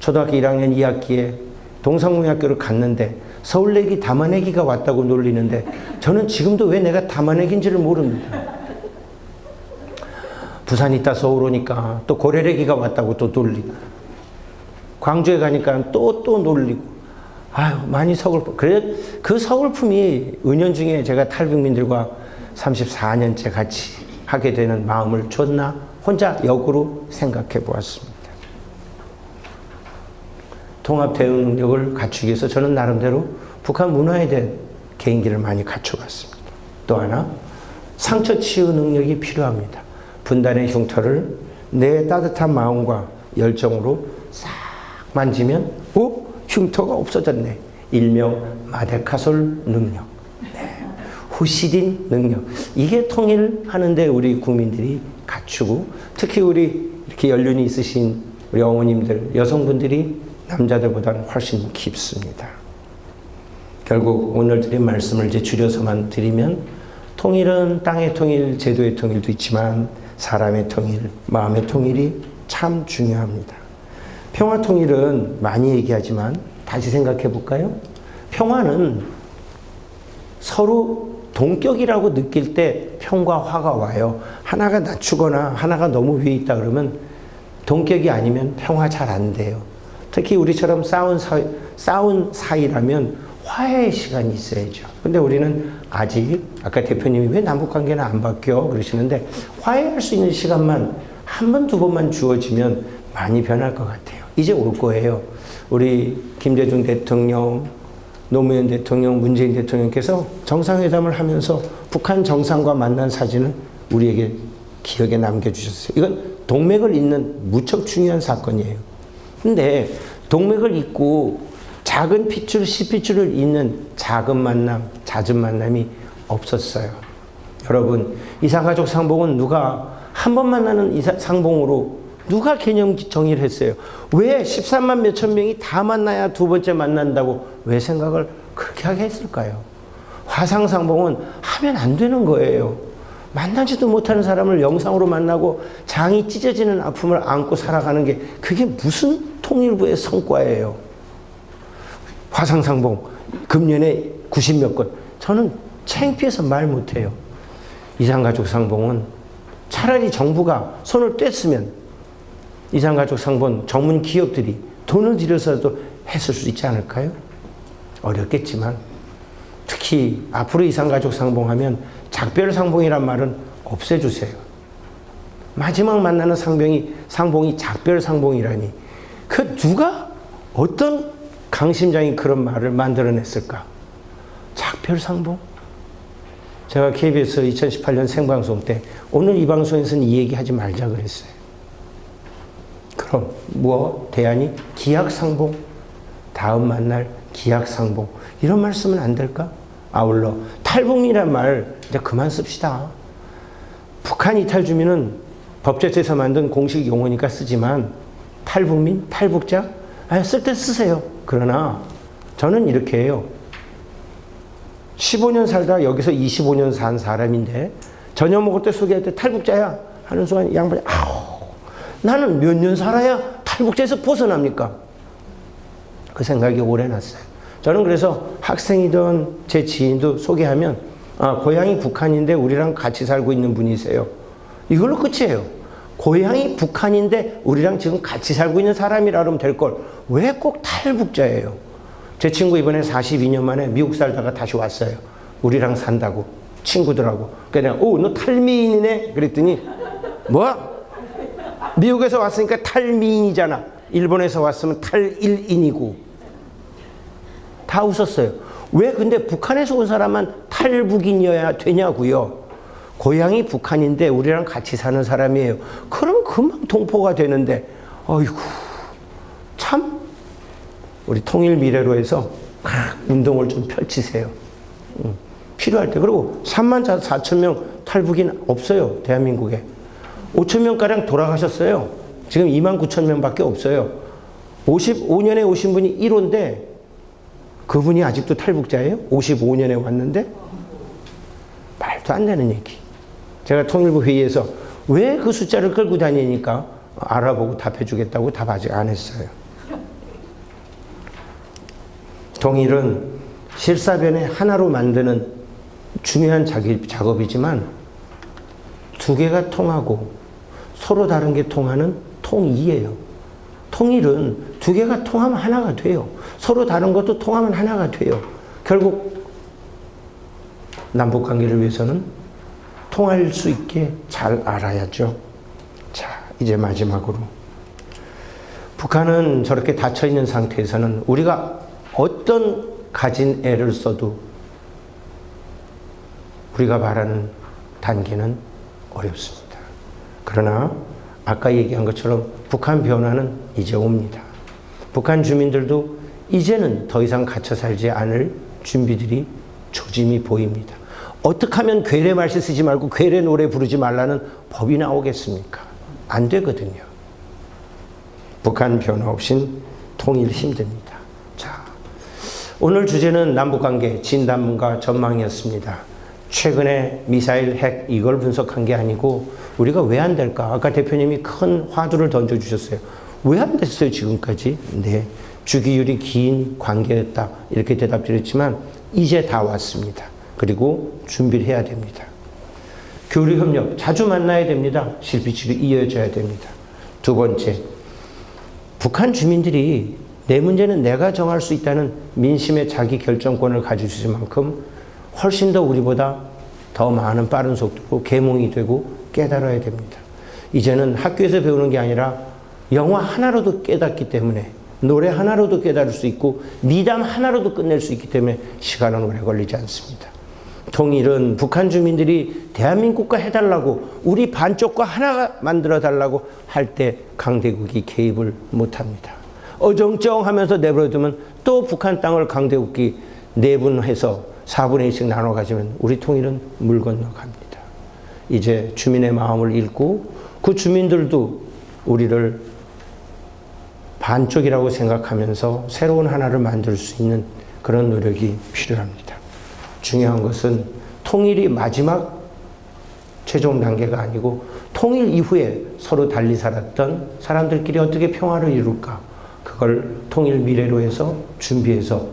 초등학교 1학년 2학기에 동상국민학교를 갔는데 서울내기 담아내기가 왔다고 놀리는데 저는 지금도 왜 내가 담아내기인지를 모릅니다. 부산 있다 서울 오니까 또 고려내기가 왔다고 또 놀리고 광주에 가니까 또 놀리고 아유 많이 서글프. 그래 그 서글픔이 은연중에 제가 탈북민들과 34년째 같이 하게 되는 마음을 줬나 혼자 역으로 생각해 보았습니다. 통합 대응 능력을 갖추기 위해서 저는 나름대로 북한 문화에 대한 개인기를 많이 갖춰갔습니다. 또 하나 상처 치유 능력이 필요합니다. 분단의 흉터를 내 따뜻한 마음과 열정으로 싹 만지면 흉터가 없어졌네. 일명 마데카솔 능력, 네. 후시딘 능력. 이게 통일하는데 우리 국민들이 갖추고 특히 우리 이렇게 연륜이 있으신 우리 어머님들, 여성분들이 남자들보다는 훨씬 깊습니다. 결국 오늘 드린 말씀을 이제 줄여서만 드리면 통일은 땅의 통일, 제도의 통일도 있지만 사람의 통일, 마음의 통일이 참 중요합니다. 평화 통일은 많이 얘기하지만 다시 생각해 볼까요? 평화는 서로 동격이라고 느낄 때 평과 화가 와요. 하나가 낮추거나 하나가 너무 위에 있다 그러면 동격이 아니면 평화 잘 안 돼요. 특히 우리처럼 싸운 사이라면 화해의 시간이 있어야죠. 근데 우리는 아직 아까 대표님이 왜 남북관계는 안 바뀌어 그러시는데 화해할 수 있는 시간만 한 번, 두 번만 주어지면 많이 변할 것 같아요. 이제 올 거예요. 우리 김대중 대통령, 노무현 대통령, 문재인 대통령께서 정상회담을 하면서 북한 정상과 만난 사진을 우리에게 기억에 남겨주셨어요. 이건 동맥을 잇는 무척 중요한 사건이에요. 근데 동맥을 잇고 작은 핏줄, 씨핏줄을 잇는 작은 만남, 잦은 만남이 없었어요. 여러분, 이산가족 상봉은 누가 한 번 만나는 상봉으로 누가 개념 정의를 했어요? 왜 13만 몇천 명이 다 만나야 두 번째 만난다고 왜 생각을 그렇게 하게 했을까요? 화상상봉은 하면 안 되는 거예요. 만나지도 못하는 사람을 영상으로 만나고 장이 찢어지는 아픔을 안고 살아가는 게 그게 무슨 통일부의 성과예요? 화상상봉 금년에 90몇 건 저는 창피해서 말 못해요. 이산가족 상봉은 차라리 정부가 손을 뗐으면 이산가족 상봉 전문 기업들이 돈을 들여서도 했을 수 있지 않을까요? 어렵겠지만 특히 앞으로 이산가족 상봉하면 작별상봉이란 말은 없애주세요. 마지막 만나는 상봉이 작별상봉이라니 그 누가 어떤 강심장이 그런 말을 만들어냈을까? 작별상봉? 제가 KBS 2018년 생방송 때 오늘 이 방송에서는 이 얘기 하지 말자 그랬어요. 그럼 대안이 기약상봉? 다음 만날 기약상봉 이런 말씀은 안 될까? 아울러 탈북민이란 말 이제 그만 씁시다. 북한 이탈 주민은 법제처에서 만든 공식 용어니까 쓰지만 탈북민, 탈북자 쓸 때 쓰세요. 그러나 저는 이렇게 해요. 15년 살다 여기서 25년 산 사람인데 저녁 먹을 때 소개할 때 탈북자야 하는 순간 양반이 나는 몇 년 살아야 탈북자에서 벗어납니까? 그 생각이 오래 났어요. 저는 그래서 학생이든 제 지인도 소개하면 고향이 북한인데 우리랑 같이 살고 있는 분이세요. 이걸로 끝이에요. 고향이 북한인데 우리랑 지금 같이 살고 있는 사람이라 그러면 될 걸 왜 꼭 탈북자예요? 제 친구 이번에 42년 만에 미국 살다가 다시 왔어요. 우리랑 산다고 친구들하고. 그냥 너 탈미인이네 그랬더니 뭐? 미국에서 왔으니까 탈미인이잖아. 일본에서 왔으면 탈일인이고. 다 웃었어요. 왜 근데 북한에서 온 사람만 탈북인이어야 되냐고요. 고향이 북한인데 우리랑 같이 사는 사람이에요. 그럼 금방 동포가 되는데 어이구 참 우리 통일 미래로 해서 운동을 좀 펼치세요. 필요할 때. 그리고 3만 4천 명 탈북인 없어요. 대한민국에. 5천 명가량 돌아가셨어요. 지금 2만 9천 명밖에 없어요. 55년에 오신 분이 1호인데 그분이 아직도 탈북자예요? 55년에 왔는데? 말도 안 되는 얘기. 제가 통일부 회의에서 왜 그 숫자를 끌고 다니니까 알아보고 답해주겠다고 답 아직 안 했어요. 통일은 실사변의 하나로 만드는 중요한 작업이지만 두 개가 통하고 서로 다른 게 통하는 통이에요. 통일은 두 개가 통하면 하나가 돼요. 서로 다른 것도 통하면 하나가 돼요. 결국 남북관계를 위해서는 통할 수 있게 잘 알아야죠. 자, 이제 마지막으로 북한은 저렇게 닫혀있는 상태에서는 우리가 어떤 가진 애를 써도 우리가 바라는 단계는 어렵습니다. 그러나 아까 얘기한 것처럼 북한 변화는 이제 옵니다. 북한 주민들도 이제는 더 이상 갇혀 살지 않을 준비들이 조짐이 보입니다. 어떻게 하면 괴뢰 말씨 쓰지 말고 괴뢰 노래 부르지 말라는 법이 나오겠습니까? 안 되거든요. 북한 변화 없인 통일 힘듭니다. 자, 오늘 주제는 남북관계 진단문과 전망이었습니다. 최근에 미사일 핵 이걸 분석한 게 아니고 우리가 왜 안 될까? 아까 대표님이 큰 화두를 던져주셨어요. 왜 안 됐어요 지금까지? 네, 주기율이 긴 관계였다 이렇게 대답드렸지만 이제 다 왔습니다. 그리고 준비를 해야 됩니다. 교류협력 자주 만나야 됩니다. 실비치로 이어져야 됩니다. 두 번째, 북한 주민들이 내 문제는 내가 정할 수 있다는 민심의 자기 결정권을 가질 수 있을 만큼 훨씬 더 우리보다 더 많은 빠른 속도로 계몽이 되고 깨달아야 됩니다. 이제는 학교에서 배우는 게 아니라 영화 하나로도 깨닫기 때문에, 노래 하나로도 깨달을 수 있고 미담 하나로도 끝낼 수 있기 때문에 시간은 오래 걸리지 않습니다. 통일은 북한 주민들이 대한민국과 해달라고, 우리 반쪽과 하나가 만들어달라고 할 때 강대국이 개입을 못합니다. 어정쩡하면서 내버려두면 또 북한 땅을 강대국이 내분해서 4분의 1씩 나눠 가지면 우리 통일은 물 건너갑니다. 이제 주민의 마음을 읽고 그 주민들도 우리를 반쪽이라고 생각하면서 새로운 하나를 만들 수 있는 그런 노력이 필요합니다. 중요한 것은 통일이 마지막 최종 단계가 아니고 통일 이후에 서로 달리 살았던 사람들끼리 어떻게 평화를 이룰까, 그걸 통일 미래로 해서 준비해서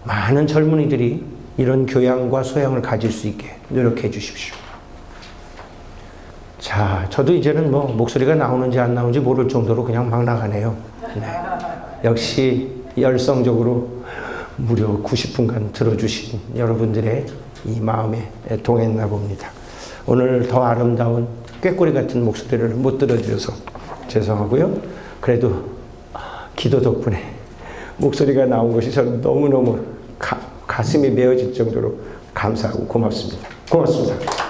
많은 젊은이들이 이런 교양과 소양을 가질 수 있게 노력해 주십시오. 자, 저도 이제는 뭐 목소리가 나오는지 안 나오는지 모를 정도로 그냥 막 나가네요. 네. 역시 열성적으로 무려 90분간 들어주신 여러분들의 이 마음에 동했나 봅니다. 오늘 더 아름다운 꾀꼬리 같은 목소리를 못 들어드려서 죄송하고요. 그래도 기도 덕분에 목소리가 나온 것이 저는 너무너무 가슴이 메어질 정도로 감사하고 고맙습니다. 고맙습니다.